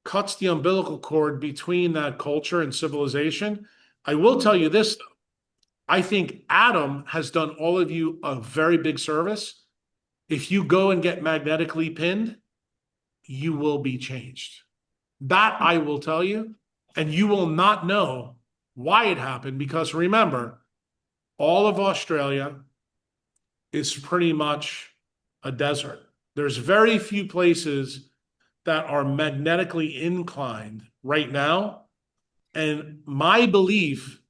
cuts the umbilical cord between that culture and civilization. I will tell you this, though. I think Adam has done all of you a very big service. If you go and get magnetically pinned, you will be changed. That I will tell you, and you will not know why it happened because remember, all of Australia is pretty much a desert. There's very few places that are magnetically inclined right now. And my belief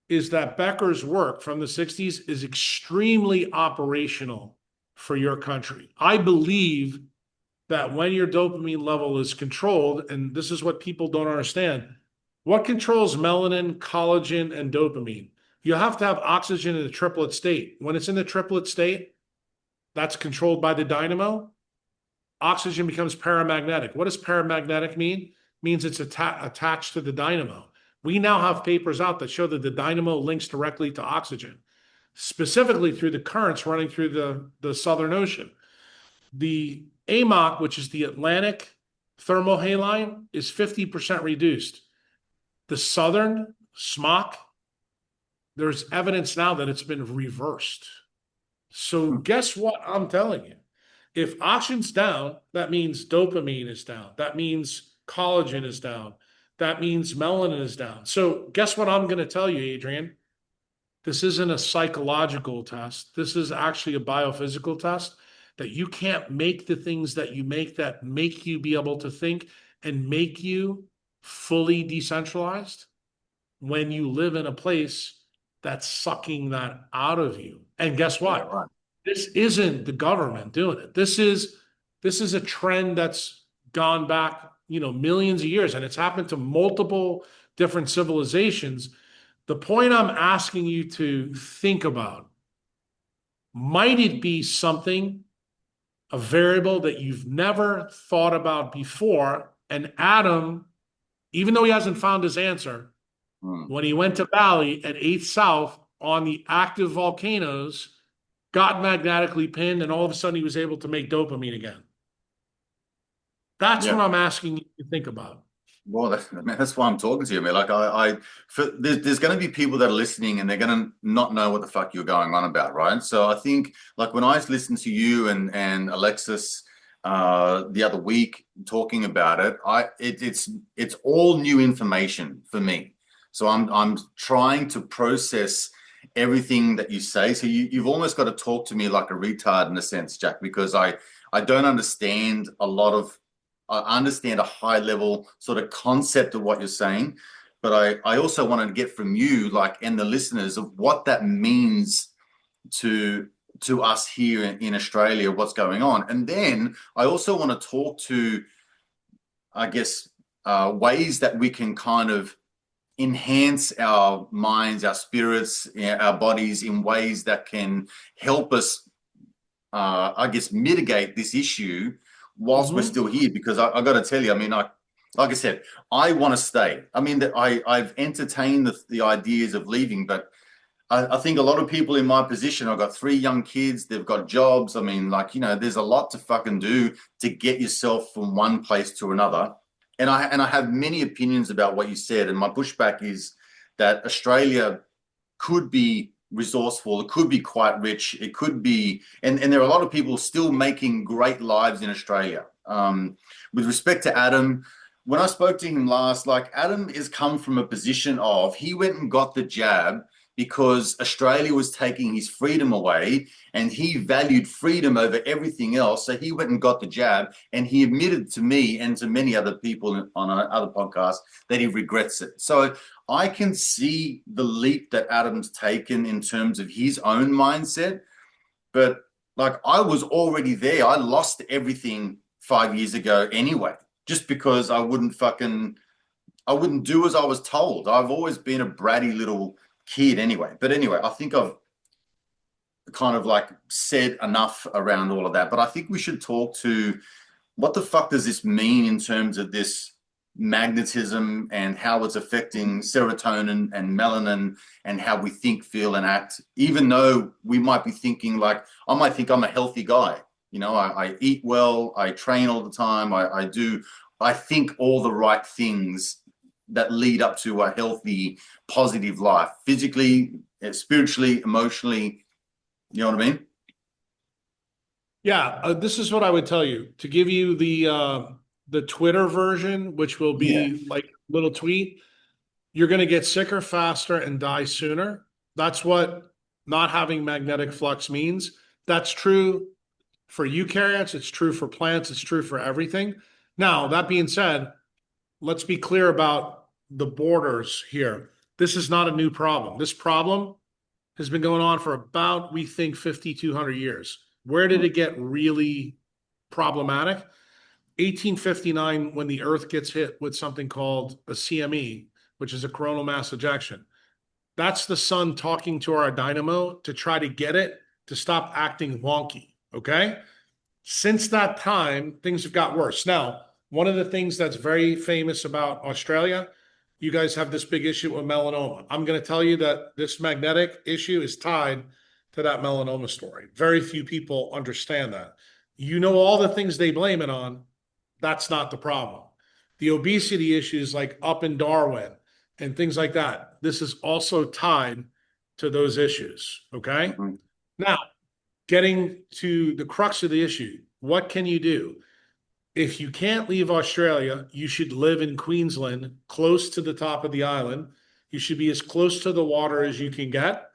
is that Becker's work from the 60s is extremely operational for your country. I believe that when your dopamine level is controlled, and this is what people don't understand, what controls melanin, collagen, and dopamine? You have to have oxygen in a triplet state. When it's in the triplet state, that's controlled by the dynamo. Oxygen becomes paramagnetic. What does paramagnetic mean? It means it's attached to the dynamo. We now have papers out that show that the dynamo links directly to oxygen, specifically through the currents running through the Southern Ocean. The AMOC, which is the Atlantic thermohaline, is 50% reduced. The Southern SMOC, there's evidence now that it's been reversed. So guess what I'm telling you? If oxygen's down, that means dopamine is down. That means collagen is down. That means melanin is down. So guess what I'm going to tell you, Adrian? This isn't a psychological test. This is actually a biophysical test that you can't make the things that you make that make you be able to think and make you fully decentralized when you live in a place that's sucking that out of you. And guess what? Yeah, right. This isn't the government doing it. This is a trend that's gone back, millions of years, and it's happened to multiple different civilizations. The point I'm asking you to think about, might it be something, a variable that you've never thought about before? And Adam, even though he hasn't found his answer, when he went to Bali at 8th South on the active volcanoes, got magnetically pinned, and all of a sudden he was able to make dopamine again. That's what I'm asking you to think about. Well, that's why I'm talking to you. I mean, like there's going to be people that are listening and they're going to not know what the fuck you're going on about, right? So I think, like, when I listened to you and Alexis the other week talking about it, it's all new information for me. So I'm trying to process everything that you say. So you've almost got to talk to me like a retard in a sense, Jack, because I don't understand a lot of. I understand a high level sort of concept of what you're saying, but I also want to get from you, like, and the listeners, of what that means to us here in Australia, what's going on. And then I also want to talk to, I guess, ways that we can kind of enhance our minds, our spirits, our bodies in ways that can help us, I guess, mitigate this issue whilst we're still here. Because I got to tell you, I mean, like I said, I want to stay. I mean, I've entertained the ideas of leaving, but I think a lot of people in my position, I've got 3 young kids, they've got jobs. I mean, like, there's a lot to fucking do to get yourself from one place to another. And I have many opinions about what you said. And my pushback is that Australia could be resourceful, it could be quite rich, it could be, and there are a lot of people still making great lives in Australia. With respect to Adam, when I spoke to him last, like, Adam has come from a position of, he went and got the jab because Australia was taking his freedom away, and he valued freedom over everything else. So he went and got the jab, and he admitted to me and to many other people on other podcasts that he regrets it. So I can see the leap that Adam's taken in terms of his own mindset. But, like, I was already there. I lost everything 5 years ago anyway, just because I wouldn't do as I was told. I've always been a bratty little kid anyway. But anyway, I think I've kind of, like, said enough around all of that. But I think we should talk to, what the fuck does this mean in terms of this magnetism and how it's affecting serotonin and melanin and how we think, feel, and act, even though we might be thinking, like, I might think I'm a healthy guy. I eat well, I train all the time, I think all the right things that lead up to a healthy, positive life, physically, spiritually, emotionally. You know what I mean? Yeah, this is what I would tell you. To give you the Twitter version, which will be like a little tweet, you're going to get sicker faster and die sooner. That's what not having magnetic flux means. That's true for eukaryotes. It's true for plants. It's true for everything. Now, that being said, let's be clear about the borders here. This is not a new problem. This problem has been going on for about, we think, 5,200 years. Where did it get really problematic? 1859, when the Earth gets hit with something called a CME, which is a coronal mass ejection. That's the sun talking to our dynamo to try to get it to stop acting wonky. Okay. Since that time, things have got worse. Now, one of the things that's very famous about Australia, you guys have this big issue with melanoma. I'm going to tell you that this magnetic issue is tied to that melanoma story. Very few people understand that. You know all the things they blame it on. That's not the problem. The obesity issues like up in Darwin and things like that, this is also tied to those issues. Okay. Mhm. Now, getting to the crux of the issue, what can you do? If you can't leave Australia, you should live in Queensland, close to the top of the island. You should be as close to the water as you can get,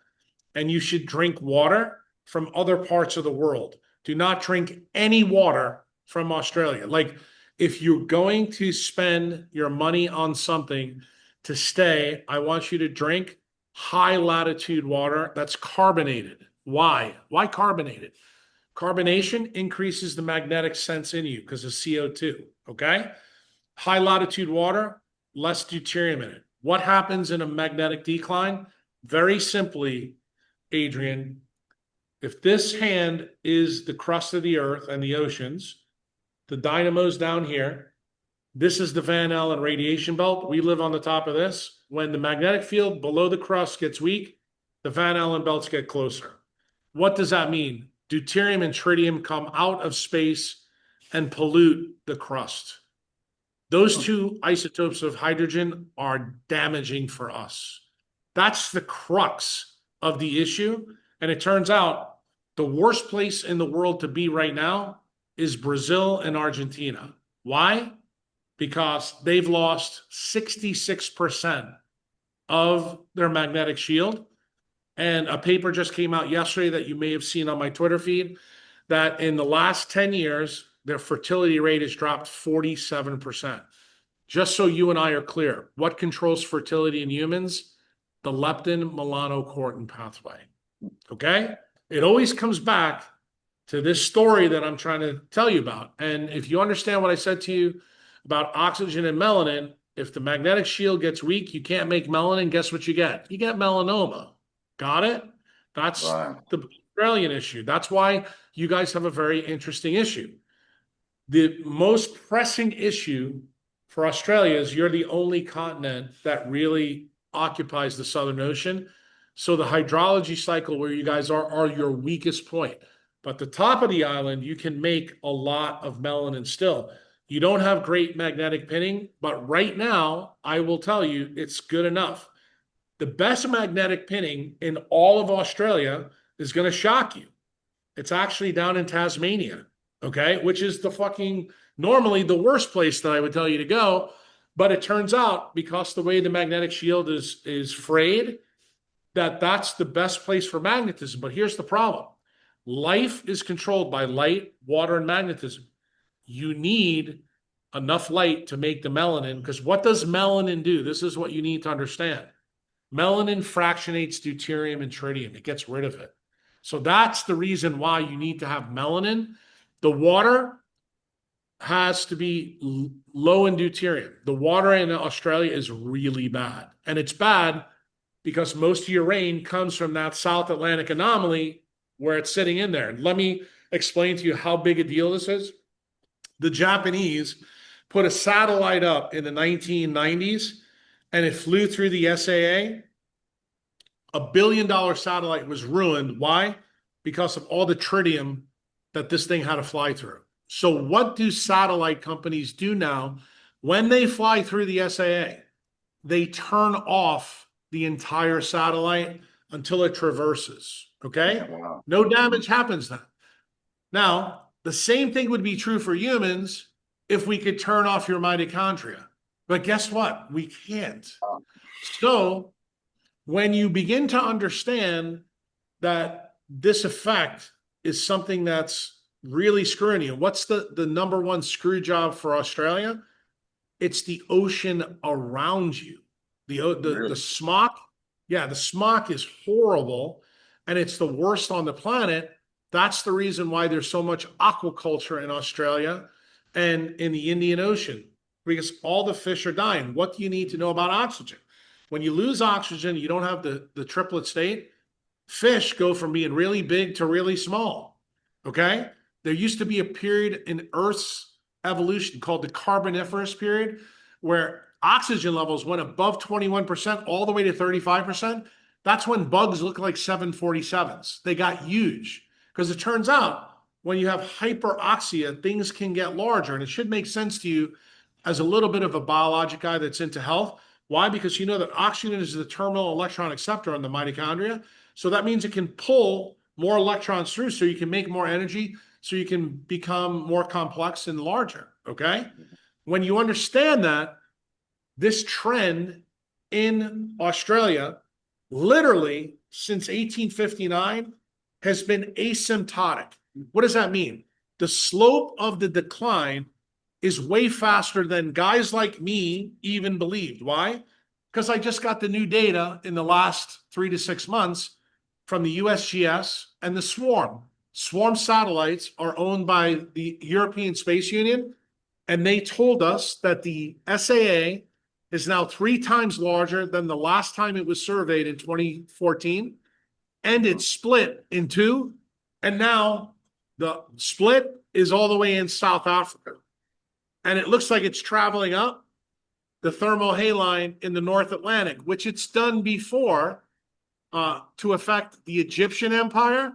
and you should drink water from other parts of the world. Do not drink any water from Australia. Like, if you're going to spend your money on something to stay, I want you to drink high latitude water that's carbonated. Why? Why carbonated? Carbonation increases the magnetic sense in you because of CO2. Okay. High latitude water, less deuterium in it. What happens in a magnetic decline? Very simply, Adrian, if this hand is the crust of the earth and the oceans, the dynamo's down here. This is the Van Allen radiation belt. We live on the top of this. When the magnetic field below the crust gets weak, the Van Allen belts get closer. What does that mean? Deuterium and tritium come out of space and pollute the crust. Those two isotopes of hydrogen are damaging for us. That's the crux of the issue. And it turns out the worst place in the world to be right now is Brazil and Argentina. Why? Because they've lost 66% of their magnetic shield. And a paper just came out yesterday that you may have seen on my Twitter feed that in the last 10 years, their fertility rate has dropped 47%. Just so you and I are clear, what controls fertility in humans? The leptin melanocortin pathway. Okay? It always comes back to this story that I'm trying to tell you about. And if you understand what I said to you about oxygen and melanin, if the magnetic shield gets weak, you can't make melanin, guess what you get? You get melanoma. Got it? That's Right. the Australian issue. That's why you guys have a very interesting issue. The most pressing issue for Australia is you're the only continent that really occupies the Southern Ocean. So the hydrology cycle where you guys are your weakest point. But the top of the island, you can make a lot of melanin still. You don't have great magnetic pinning, but right now, I will tell you, it's good enough. The best magnetic pinning in all of Australia is going to shock you. It's actually down in Tasmania, okay, which is the fucking normally the worst place that I would tell you to go. But it turns out because the way the magnetic shield is frayed, that's the best place for magnetism. But here's the problem. Life is controlled by light, water, and magnetism. You need enough light to make the melanin, because what does melanin do? This is what you need to understand. Melanin fractionates deuterium and tritium. It gets rid of it. So that's the reason why you need to have melanin. The water has to be low in deuterium. The water in Australia is really bad. And it's bad because most of your rain comes from that South Atlantic anomaly where it's sitting in there. Let me explain to you how big a deal this is. The Japanese put a satellite up in the 1990s and it flew through the SAA. $1 billion satellite was ruined. Why? Because of all the tritium that this thing had to fly through. So what do satellite companies do now? When they fly through the SAA, they turn off the entire satellite until it traverses. Okay? Yeah, wow. No damage happens then. Now, the same thing would be true for humans if we could turn off your mitochondria. But guess what? We can't. So when you begin to understand that this effect is something that's really screwing you, what's the number one screw job for Australia? It's the ocean around you. The smock, yeah, the smock is horrible, and it's the worst on the planet. That's the reason why there's so much aquaculture in Australia and in the Indian Ocean, because all the fish are dying. What do you need to know about oxygen? When you lose oxygen, you don't have the triplet state. Fish go from being really big to really small. Okay? There used to be a period in Earth's evolution called the Carboniferous period where oxygen levels went above 21% all the way to 35%. That's when bugs look like 747s. They got huge because it turns out when you have hyperoxia, things can get larger. And it should make sense to you as a little bit of a biologic guy that's into health. Why? Because you know that oxygen is the terminal electron acceptor on the mitochondria. So that means it can pull more electrons through so you can make more energy, so you can become more complex and larger, okay? When you understand that, this trend in Australia, literally since 1859, has been asymptotic. What does that mean? The slope of the decline is way faster than guys like me even believed. Why? Because I just got the new data in the last 3 to 6 months from the USGS and the Swarm. Swarm satellites are owned by the European Space Union, and they told us that the SAA is now 3 times larger than the last time it was surveyed in 2014, and it's split in two, and now the split is all the way in South Africa. And it looks like it's traveling up the thermohaline in the North Atlantic, which it's done before to affect the Egyptian Empire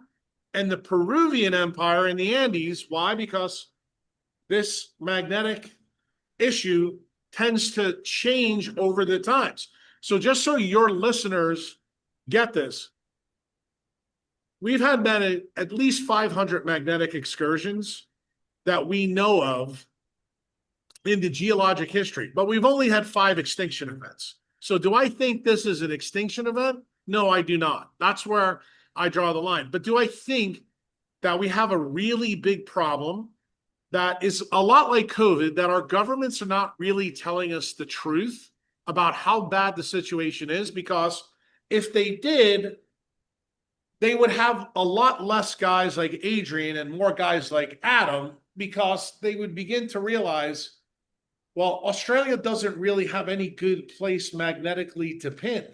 and the Peruvian Empire in the Andes. Why? Because this magnetic issue tends to change over the times. So just so your listeners get this, we've had at least 500 magnetic excursions that we know of in the geologic history, but we've only had 5 extinction events. So do I think this is an extinction event? No, I do not. That's where I draw the line. But do I think that we have a really big problem that is a lot like COVID, that our governments are not really telling us the truth about how bad the situation is? Because if they did, they would have a lot less guys like Adrian and more guys like Adam, because they would begin to realize, well, Australia doesn't really have any good place magnetically to pin.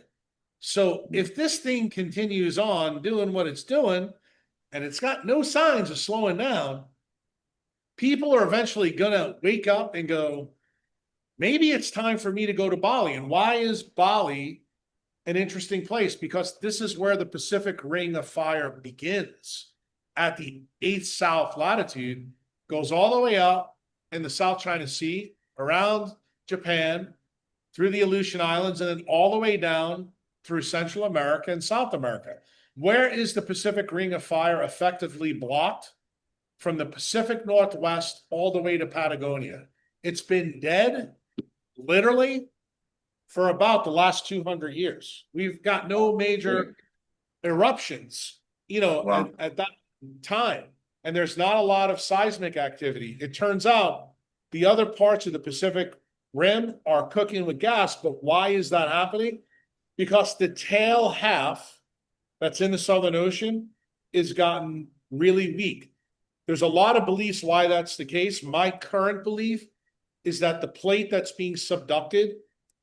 So if this thing continues on doing what it's doing, and it's got no signs of slowing down, people are eventually going to wake up and go, maybe it's time for me to go to Bali. And why is Bali an interesting place? Because this is where the Pacific Ring of Fire begins at the 8th south latitude, goes all the way up in the South China Sea, around Japan, through the Aleutian Islands, and then all the way down through Central America and South America. Where is the Pacific Ring of Fire effectively blocked? From the Pacific Northwest all the way to Patagonia. It's been dead, literally, for about the last 200 years. We've got no major eruptions, Wow. at that time. And there's not a lot of seismic activity. It turns out the other parts of the Pacific Rim are cooking with gas. But why is that happening? Because the tail half that's in the Southern Ocean is gotten really weak. There's a lot of beliefs why that's the case. My current belief is that the plate that's being subducted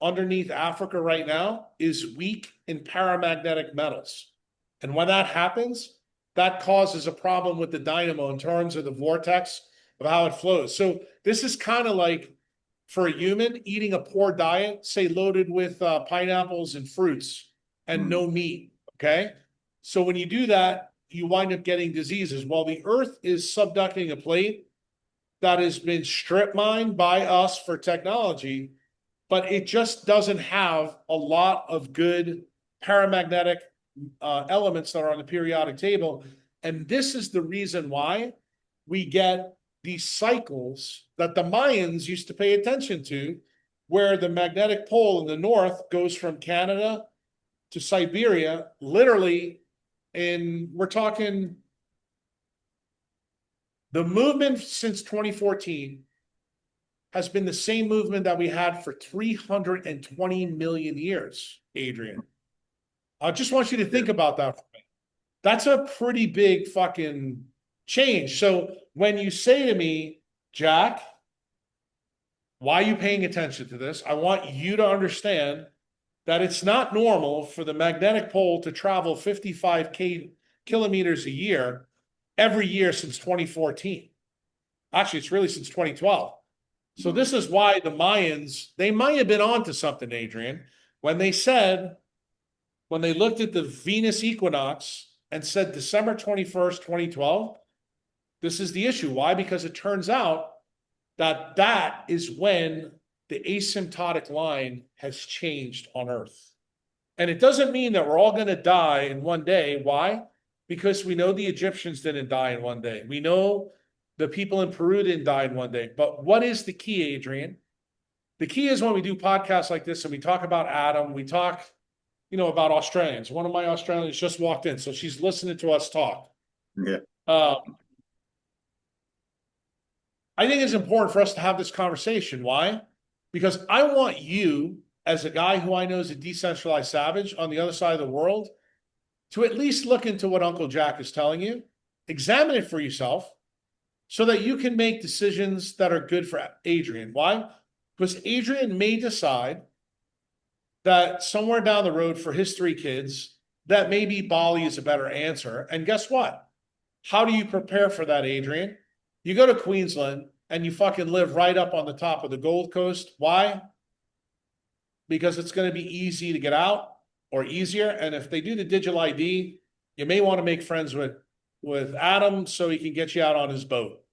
underneath Africa right now is weak in paramagnetic metals. And when that happens, that causes a problem with the dynamo in terms of the vortex of how it flows. So this is kind of like, for a human, eating a poor diet, say loaded with pineapples and fruits and no meat, okay? So when you do that, you wind up getting diseases. Well, the Earth is subducting a plate that has been strip mined by us for technology, but it just doesn't have a lot of good paramagnetic elements that are on the periodic table. And this is the reason why we get these cycles that the Mayans used to pay attention to, where the magnetic pole in the north goes from Canada to Siberia, literally, and we're talking the movement since 2014 has been the same movement that we had for 320 million years, Adrian. I just want you to think about that for me. That's a pretty big fucking change. So when you say to me, Jack, why are you paying attention to this? I want you to understand that it's not normal for the magnetic pole to travel 55 kilometers a year every year since 2014. Actually, it's really since 2012. So this is why the Mayans, they might have been onto something, Adrian, when they said, when they looked at the Venus equinox and said December 21st, 2012, this is the issue. Why? Because it turns out that that is when the asymptotic line has changed on Earth. And it doesn't mean that we're all going to die in one day. Why? Because we know the Egyptians didn't die in one day. We know the people in Peru didn't die in one day. But what is the key, Adrian? The key is when we do podcasts like this and we talk about Adam, we talk, about Australians. One of my Australians just walked in, so she's listening to us talk. Yeah. I think it's important for us to have this conversation. Why? Because I want you, as a guy who I know is a decentralized savage on the other side of the world, to at least look into what Uncle Jack is telling you, examine it for yourself, so that you can make decisions that are good for Adrian. Why? Because Adrian may decide that somewhere down the road for his 3 kids, that maybe Bali is a better answer. And guess what? How do you prepare for that, Adrian? You go to Queensland and you fucking live right up on the top of the Gold Coast. Why? Because it's going to be easy to get out, or easier. And if they do the digital ID, you may want to make friends with Adam so he can get you out on his boat.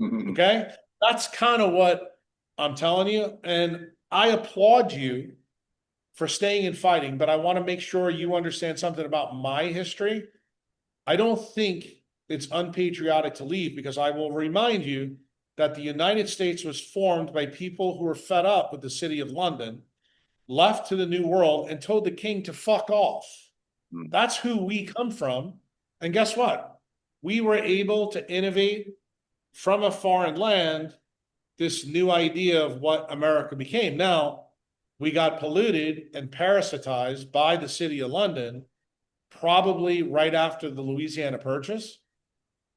Okay? That's kind of what I'm telling you. And I applaud you for staying and fighting, but I want to make sure you understand something about my history. I don't think it's unpatriotic to leave, because I will remind you that the United States was formed by people who were fed up with the city of London, left to the New World, and told the king to fuck off. That's who we come from. And guess what? We were able to innovate from a foreign land this new idea of what America became. Now, we got polluted and parasitized by the city of London, probably right after the Louisiana Purchase.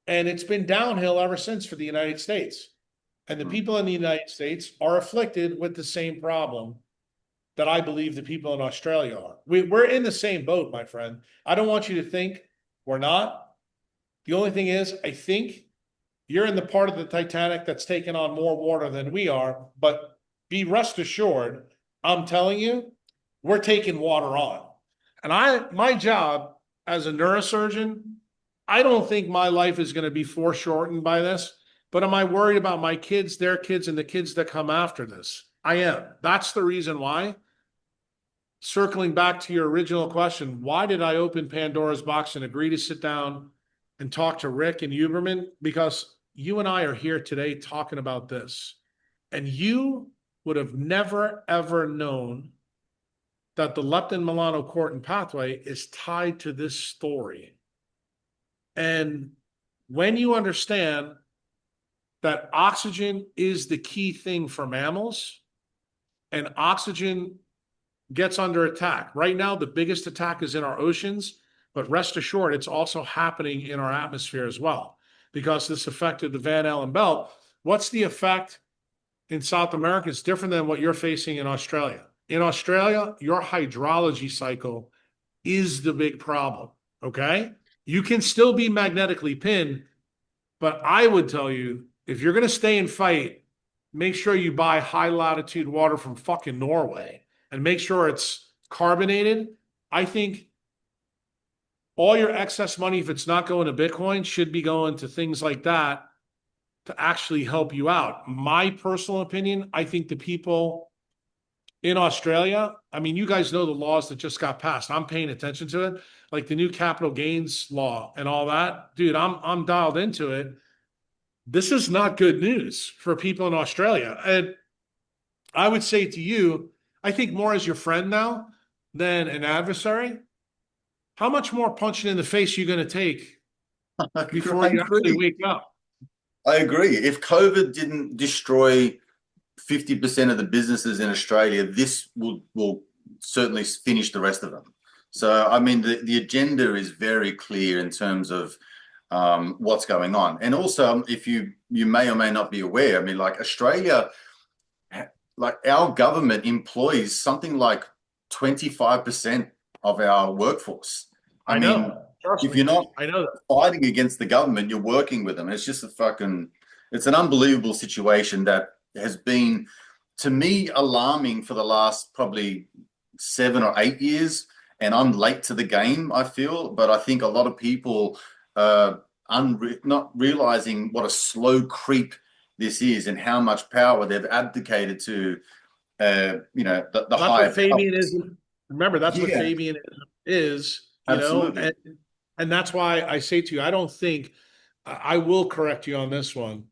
And it's been downhill ever since for the United States. And the people in the United States are afflicted with the same problem that I believe the people in Australia are. We're in the same boat, my friend. I don't want you to think we're not. The only thing is, I think you're in the part of the Titanic that's taking on more water than we are. But be rest assured, I'm telling you, we're taking water on. And my job as a neurosurgeon, I don't think my life is going to be foreshortened by this, but am I worried about my kids, their kids, and the kids that come after this? I am. That's the reason why. Circling back to your original question, why did I open Pandora's box and agree to sit down and talk to Rick and Huberman? Because you and I are here today talking about this. And you would have never, ever known that the leptin-melanocortin pathway is tied to this story. And when you understand that oxygen is the key thing for mammals, and oxygen gets under attack. Right now, the biggest attack is in our oceans, but rest assured, it's also happening in our atmosphere as well, because this affected the Van Allen belt. What's the effect in South America? It's different than what you're facing in Australia. In Australia, your hydrology cycle is the big problem, okay? You can still be magnetically pinned, but I would tell you, if you're going to stay and fight, make sure you buy high latitude water from fucking Norway and make sure it's carbonated. I think all your excess money, if it's not going to Bitcoin, should be going to things like that to actually help you out. My personal opinion, I think the people in Australia, I mean, you guys know the laws that just got passed. I'm paying attention to it, like the new capital gains law and all that. Dude, I'm dialed into it. This is not good news for people in Australia. And I would say to you, I think more as your friend now than an adversary. How much more punching in the face are you going to take before you actually wake up? I agree. If COVID didn't destroy 50% of the businesses in Australia, this will certainly finish the rest of them. So, I mean, the agenda is very clear in terms of what's going on. And also, if you may or may not be aware, I mean, like Australia, like our government employs something like 25% of our workforce. I I mean, know. Trust if me. you're not I know that. fighting against the government, you're working with them. It's just it's an unbelievable situation that has been, to me, alarming for the last probably 7 or 8 years. And I'm late to the game, I feel, but I think a lot of people not realizing what a slow creep this is and how much power they've abdicated to, the That's what higher powers. Fabianism. Remember, that's what Yeah, Fabianism is. absolutely. And that's why I say to you, I don't think I will correct you on this one.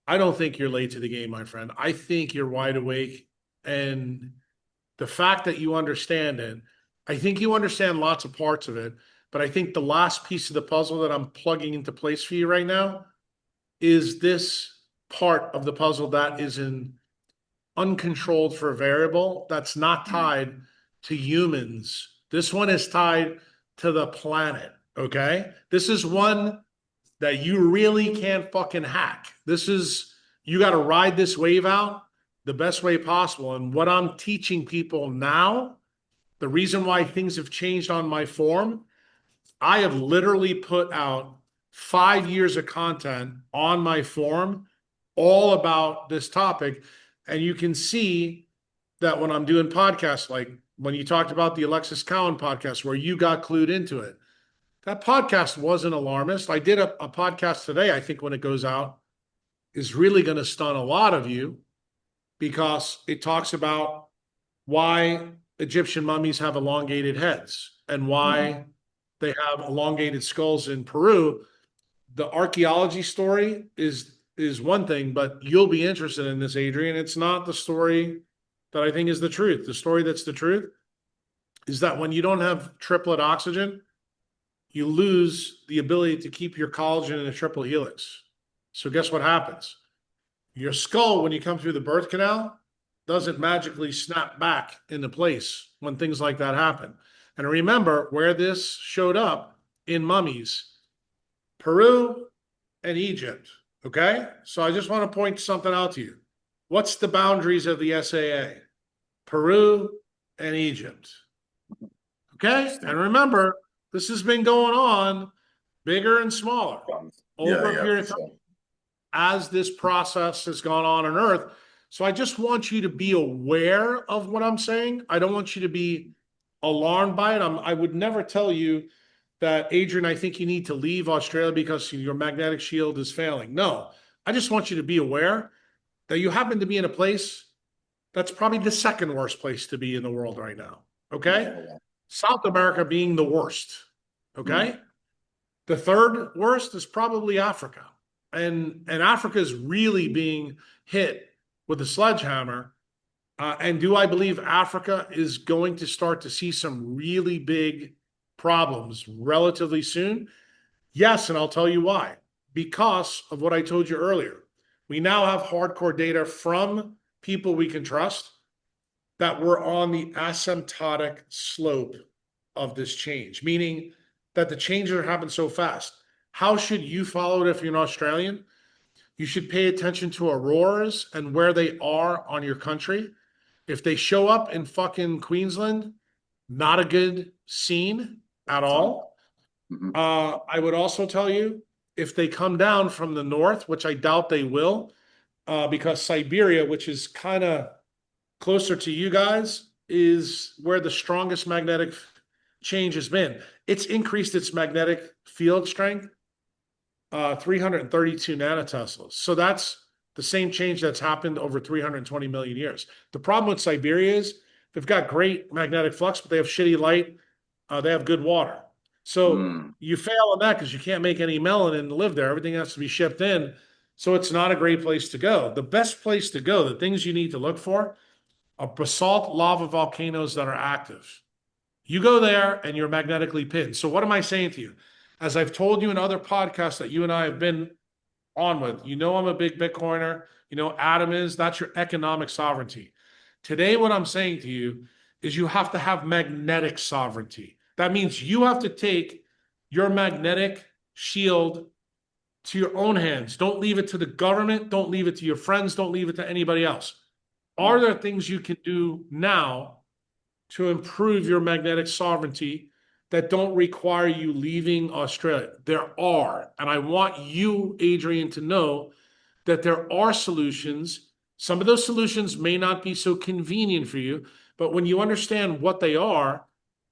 I don't think you're late to the game, my friend. I think you're wide awake, and the fact that you understand it, I think you understand lots of parts of it. But I think the last piece of the puzzle that I'm plugging into place for you right now is this part of the puzzle that is in uncontrolled for a variable that's not tied to humans. This one is tied to the planet. Okay. This is one that you really can't fucking hack. You got to ride this wave out the best way possible. And what I'm teaching people now, the reason why things have changed on my form, I have literally put out 5 years of content on my forum all about this topic. And you can see that when I'm doing podcasts, like when you talked about the Alexis Cowan podcast, where you got clued into it, that podcast wasn't alarmist. I did a podcast today, I think when it goes out, is really going to stun a lot of you because it talks about why Egyptian mummies have elongated heads and why they have elongated skulls in Peru. The archaeology story is one thing, but you'll be interested in this, Adrian. It's not the story that I think is the truth. The story that's the truth is that when you don't have triplet oxygen, you lose the ability to keep your collagen in a triple helix. So guess what happens? Your skull, when you come through the birth canal, doesn't magically snap back into place when things like that happen. And remember where this showed up in mummies, Peru and Egypt. Okay. So I just want to point something out to you. What's the boundaries of the SAA? Peru and Egypt. Okay. And remember, this has been going on bigger and smaller over a period of time as this process has gone on Earth. So I just want you to be aware of what I'm saying. I don't want you to be alarmed by it. I would never tell you that, Adrian, I think you need to leave Australia because your magnetic shield is failing. No, I just want you to be aware that you happen to be in a place that's probably the second worst place to be in the world right now. Okay. Yeah. South America being the worst. Okay. The third worst is probably Africa. And Africa is really being hit with a sledgehammer. And do I believe Africa is going to start to see some really big problems relatively soon? Yes, and I'll tell you why. Because of what I told you earlier. We now have hardcore data from people we can trust that we're on the asymptotic slope of this change, meaning that the changes are happening so fast. How should you follow it if you're an Australian? You should pay attention to auroras and where they are on your country. If they show up in fucking Queensland, not a good scene at all. I would also tell you, if they come down from the north, which I doubt they will, because Siberia, which is kind of closer to you guys, is where the strongest magnetic change has been. It's increased its magnetic field strength 332 nanoteslas. So that's the same change that's happened over 320 million years. The problem with Siberia is they've got great magnetic flux, but they have shitty light. They have good water. So you fail on that because you can't make any melanin to live there. Everything has to be shipped in. So it's not a great place to go. The best place to go, the things you need to look for, are basalt lava volcanoes that are active. You go there and you're magnetically pinned. So what am I saying to you? As I've told you in other podcasts that you and I have been on with, you know I'm a big Bitcoiner. You know Adam is. That's your economic sovereignty. Today, what I'm saying to you is you have to have magnetic sovereignty. That means you have to take your magnetic shield to your own hands. Don't leave it to the government. Don't leave it to your friends. Don't leave it to anybody else. Are there things you can do now to improve your magnetic sovereignty that don't require you leaving Australia. There are. And I want you, Adrian, to know that there are solutions. Some of those solutions may not be so convenient for you, but when you understand what they are,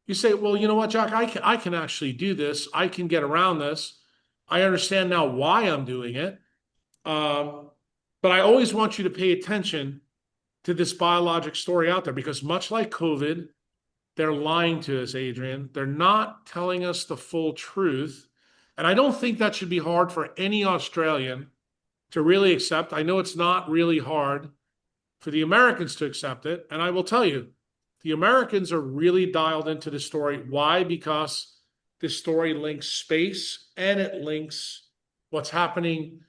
you say, well, you know what, Jack, I can actually do this. I can get around this. I understand now why I'm doing it. But I always want you to pay attention to this biologic story out there because much like COVID, they're lying to us, Adrian. They're not telling us the full truth. And I don't think that should be hard for any Australian to really accept. I know it's not really hard for the Americans to accept it. And I will tell you, the Americans are really dialed into the story. Why? Because this story links space and it links what's happening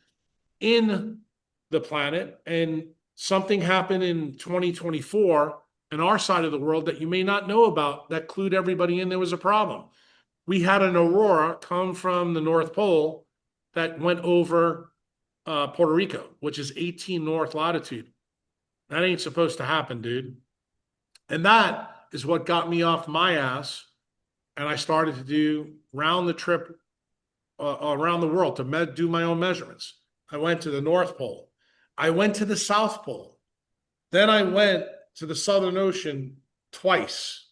in the planet. And something happened in 2024 in our side of the world that you may not know about that clued everybody in there was a problem. We had an aurora come from the North Pole that went over Puerto Rico, which is 18 north latitude. That ain't supposed to happen, dude. And that is what got me off my ass. And I started to do round the trip around the world to do my own measurements. I went to the North Pole. I went to the South Pole. Then I went to the Southern Ocean twice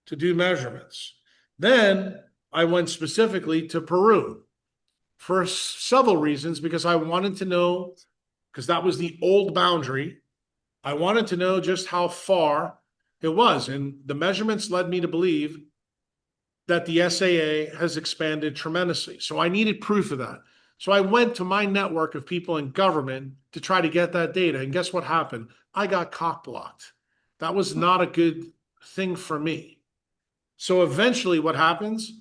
to do measurements. Then I went specifically to Peru for several reasons because I wanted to know, because that was the old boundary. I wanted to know just how far it was. And the measurements led me to believe that the SAA has expanded tremendously. So I needed proof of that. So I went to my network of people in government to try to get that data. And guess what happened? I got cock blocked. That was not a good thing for me. So eventually what happens,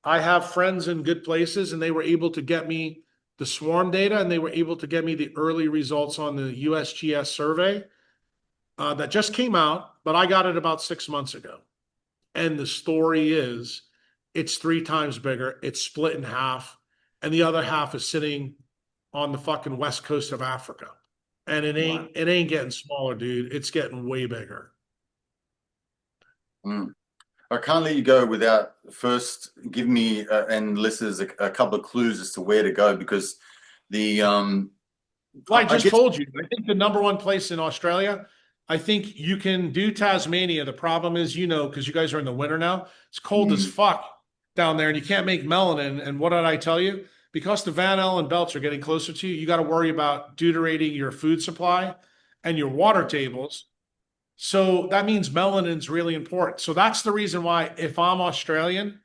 I have friends in good places and they were able to get me the swarm data and they were able to get me the early results on the USGS survey that just came out, but I got it about 6 months ago. And the story is it's 3 times bigger. It's split in half. And the other half is sitting on the fucking west coast of Africa. And it ain't getting smaller, dude. It's getting way bigger. I can't let you go without first giving me and listeners a couple of clues as to where to go because the Well, I just told you. I think the number one place in Australia, I think you can do Tasmania. The problem is, because you guys are in the winter now, it's cold as fuck down there and you can't make melanin. And what did I tell you? Because the Van Allen belts are getting closer to you, you got to worry about deuterating your food supply and your water tables. So that means melanin's really important. So that's the reason why if I'm Australian,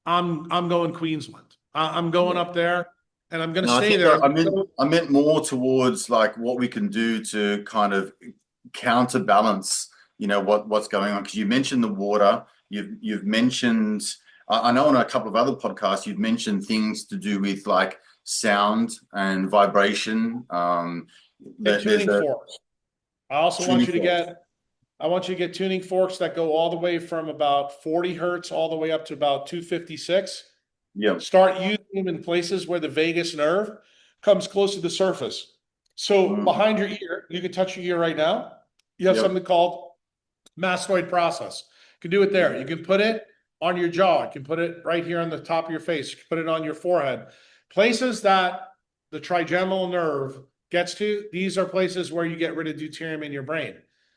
I'm going Queensland. I'm going up there and I'm going to stay there. I meant more towards like what we can do to kind of counterbalance, what's going on. Because you mentioned the water, you've mentioned, I know on a couple of other podcasts, you've mentioned things to do with like sound and vibration. Tuning forks. I also want you to get tuning forks that go all the way from about 40 hertz all the way up to about 256. Yeah. Start using them in places where the vagus nerve comes close to the surface. So behind your ear, you can touch your ear right now. You have something called mastoid process. You can do it there. You can put it on your jaw. You can put it right here on the top of your face. You can put it on your forehead. Places that the trigeminal nerve gets to, these are places where you get rid of deuterium in your brain.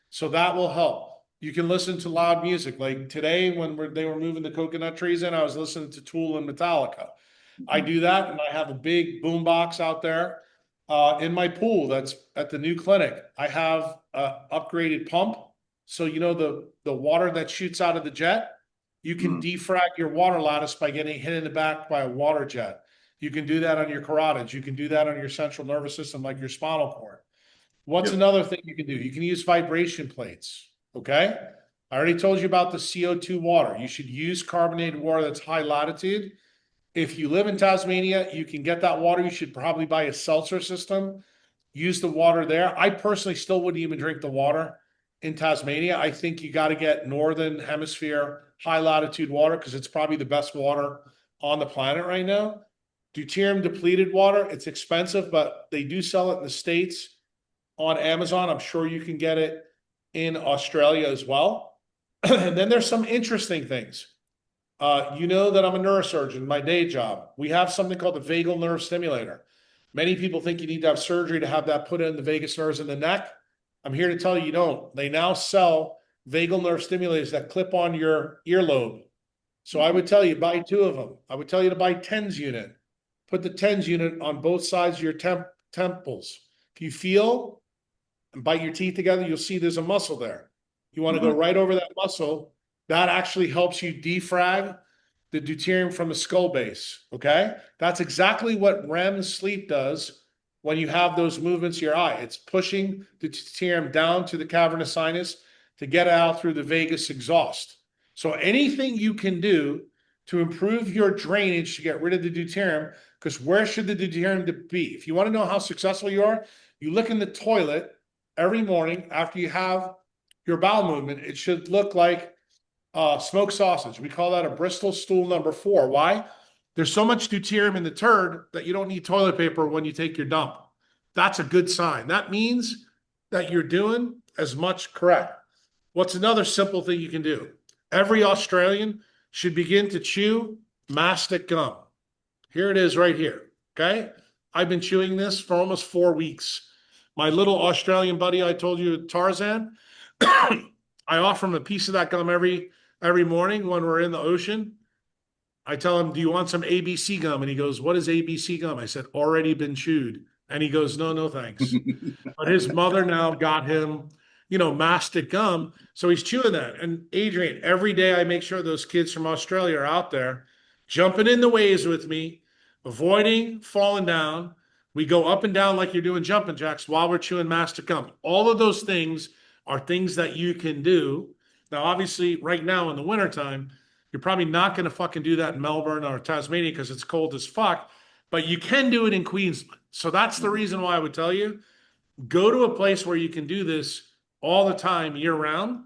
So that will help. You can listen to loud music. Like today, when they were moving the coconut trees in, I was listening to Tool and Metallica. I do that, and I have a big boom box out there in my pool that's at the new clinic. I have an upgraded pump. So the water that shoots out of the jet, you can defrag your water lattice by getting hit in the back by a water jet. You can do that on your carotids. You can do that on your central nervous system, like your spinal cord. What's another thing you can do? You can use vibration plates, okay? I already told you about the CO2 water. You should use carbonated water that's high latitude. If you live in Tasmania, you can get that water. You should probably buy a seltzer system. Use the water there. I personally still wouldn't even drink the water in Tasmania. I think you got to get Northern Hemisphere high latitude water because it's probably the best water on the planet right now. Deuterium depleted water, it's expensive, but they do sell it in the States on Amazon. I'm sure you can get it in Australia as well. And then there's some interesting things. You know that I'm a neurosurgeon, my day job. We have something called the vagal nerve stimulator. Many people think you need to have surgery to have that put in the vagus nerves in the neck. I'm here to tell you don't. They now sell vagal nerve stimulators that clip on your earlobe. So I would tell you buy two of them. I would tell you to buy TENS unit. Put the TENS unit on both sides of your temples. If you feel and bite your teeth together, you'll see there's a muscle there. You want to go right over that muscle. That actually helps you defrag the deuterium from the skull base. Okay. That's exactly what REM sleep does when you have those movements of your eye. It's pushing the deuterium down to the cavernous sinus to get it out through the vagus exhaust. So anything you can do to improve your drainage to get rid of the deuterium, because where should the deuterium be? If you want to know how successful you are, you look in the toilet every morning after you have your bowel movement. It should look like smoked sausage. We call that a Bristol stool number 4. Why? There's so much deuterium in the turd that you don't need toilet paper when you take your dump. That's a good sign. That means that you're doing as much correct. What's another simple thing you can do? Every Australian should begin to chew mastic gum. Here it is right here. Okay. I've been chewing this for almost 4 weeks. My little Australian buddy, I told you, Tarzan, I offer him a piece of that gum every morning when we're in the ocean. I tell him, do you want some ABC gum? And he goes, what is ABC gum? I said, already been chewed. And he goes, no, no, thanks. But his mother now got him, mastic gum. So he's chewing that. And Adrian, every day I make sure those kids from Australia are out there jumping in the waves with me, avoiding falling down. We go up and down like you're doing jumping jacks while we're chewing mastic gum. All of those things are things that you can do. Now, obviously, right now in the wintertime, you're probably not going to fucking do that in Melbourne or Tasmania because it's cold as fuck, but you can do it in Queensland. So that's the reason why I would tell you, go to a place where you can do this all the time, year round.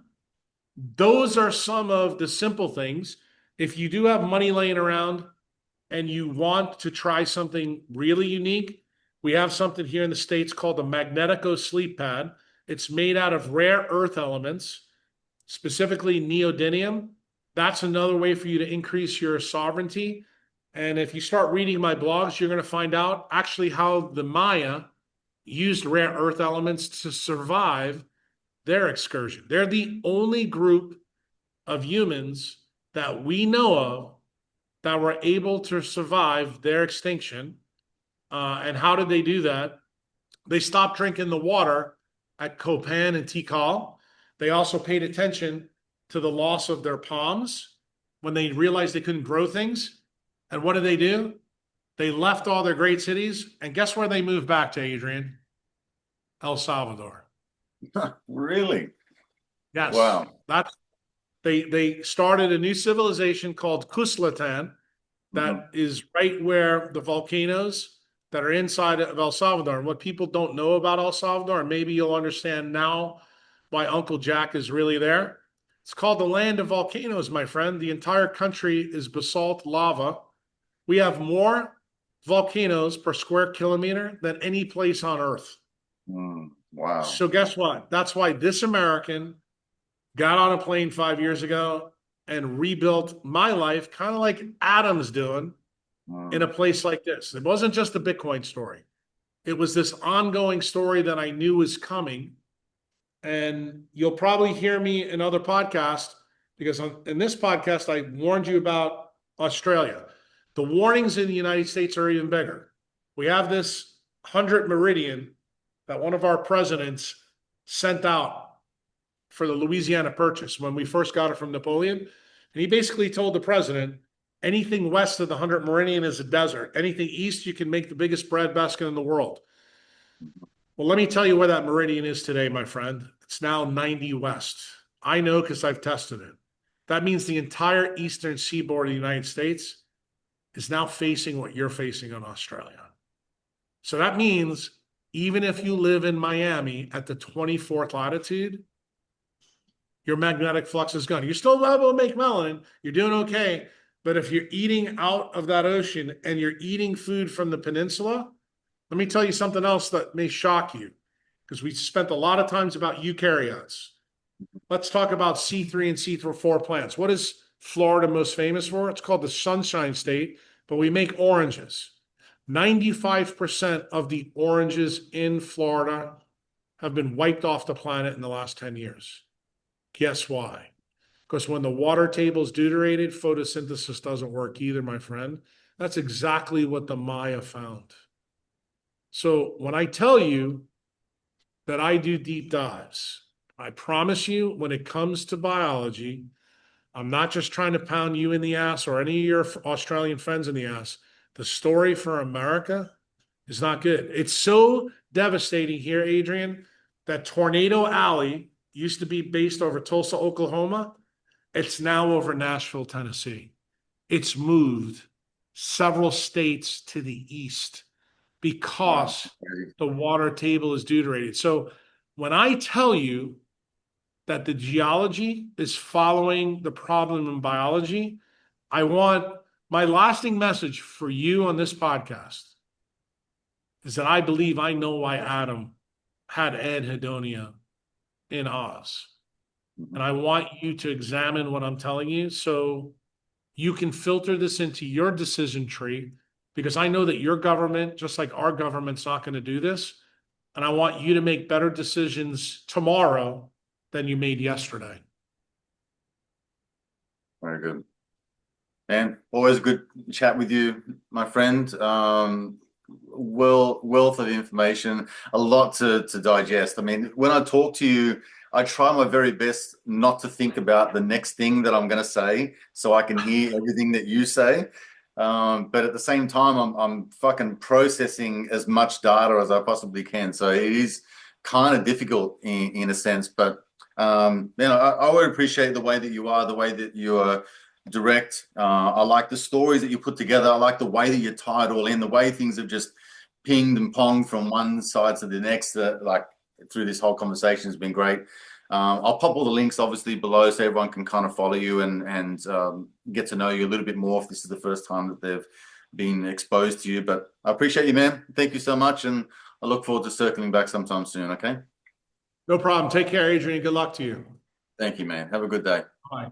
Those are some of the simple things. If you do have money laying around and you want to try something really unique, we have something here in the States called the Magnetico Sleep Pad. It's made out of rare earth elements, specifically neodymium. That's another way for you to increase your sovereignty. And if you start reading my blogs, you're going to find out actually how the Maya used rare earth elements to survive their excursion. They're the only group of humans that we know of that were able to survive their extinction. And how did they do that? They stopped drinking the water at Copan and Tikal. They also paid attention to the loss of their palms when they realized they couldn't grow things. And what did they do? They left all their great cities. And guess where they moved back to, Adrian? El Salvador. Really? Yes. Wow. They started a new civilization called Kuslatan that is right where the volcanoes that are inside of El Salvador. And what people don't know about El Salvador, and maybe you'll understand now why Uncle Jack is really there. It's called the land of volcanoes, my friend. The entire country is basalt lava. We have more volcanoes per square kilometer than any place on Earth. Wow. So guess what? That's why this American got on a plane 5 years ago and rebuilt my life, kind of like Adam's doing in a place like this. It wasn't just a Bitcoin story. It was this ongoing story that I knew was coming. And you'll probably hear me in other podcasts because in this podcast, I warned you about Australia. The warnings in the United States are even bigger. We have this 100 meridian that one of our presidents sent out for the Louisiana Purchase when we first got it from Napoleon. And he basically told the president, anything west of the 100 meridian is a desert. Anything east, you can make the biggest breadbasket in the world. Well, let me tell you where that meridian is today, my friend. It's now 90 west. I know because I've tested it. That means the entire eastern seaboard of the United States is now facing what you're facing in Australia. So that means even if you live in Miami at the 24th latitude, your magnetic flux is gone. You're still able to make melanin. You're doing okay. But if you're eating out of that ocean and you're eating food from the peninsula, let me tell you something else that may shock you, because we spent a lot of times about eukaryotes. let's talk about C3 and C4 plants. What is Florida most famous for? It's called the Sunshine State, but we make oranges. 95% of the oranges in Florida have been wiped off the planet in the last 10 years. Guess why? Because when the water table is deuterated, photosynthesis doesn't work either, my friend. That's exactly what the Maya found. So when I tell you that I do deep dives, I promise you, when it comes to biology, I'm not just trying to pound you in the ass or any of your Australian friends in the ass. The story for America is not good. It's so devastating here, Adrian, that Tornado Alley used to be based over Tulsa, Oklahoma. It's now over Nashville, Tennessee. It's moved several states to the east because the water table is deuterated. So when I tell you that the geology is following the problem in biology, I want my lasting message for you on this podcast is that I believe I know why Adam had anhedonia in Oz. And I want you to examine what I'm telling you so you can filter this into your decision tree, because I know that your government, just like our government's not going to do this. And I want you to make better decisions tomorrow than you made yesterday. Very good. And always good chat with you, my friend. Wealth of information, a lot to digest. I mean, when I talk to you, I try my very best not to think about the next thing that I'm going to say, so I can hear everything that you say. But at the same time, I'm fucking processing as much data as I possibly can. So it is kind of difficult in a sense, but I would appreciate the way that you are, the way that you are direct. I like the stories that you put together. I like the way that you tie it all in, the way things have just pinged and ponged from one side to the next, like through this whole conversation has been great. I'll pop all the links obviously below so everyone can kind of follow you and get to know you a little bit more if this is the first time that they've been exposed to you. But I appreciate you, man. Thank you so much. And I look forward to circling back sometime soon. Okay. No problem. Take care, Adrian. Good luck to you. Thank you, man. Have a good day. Bye.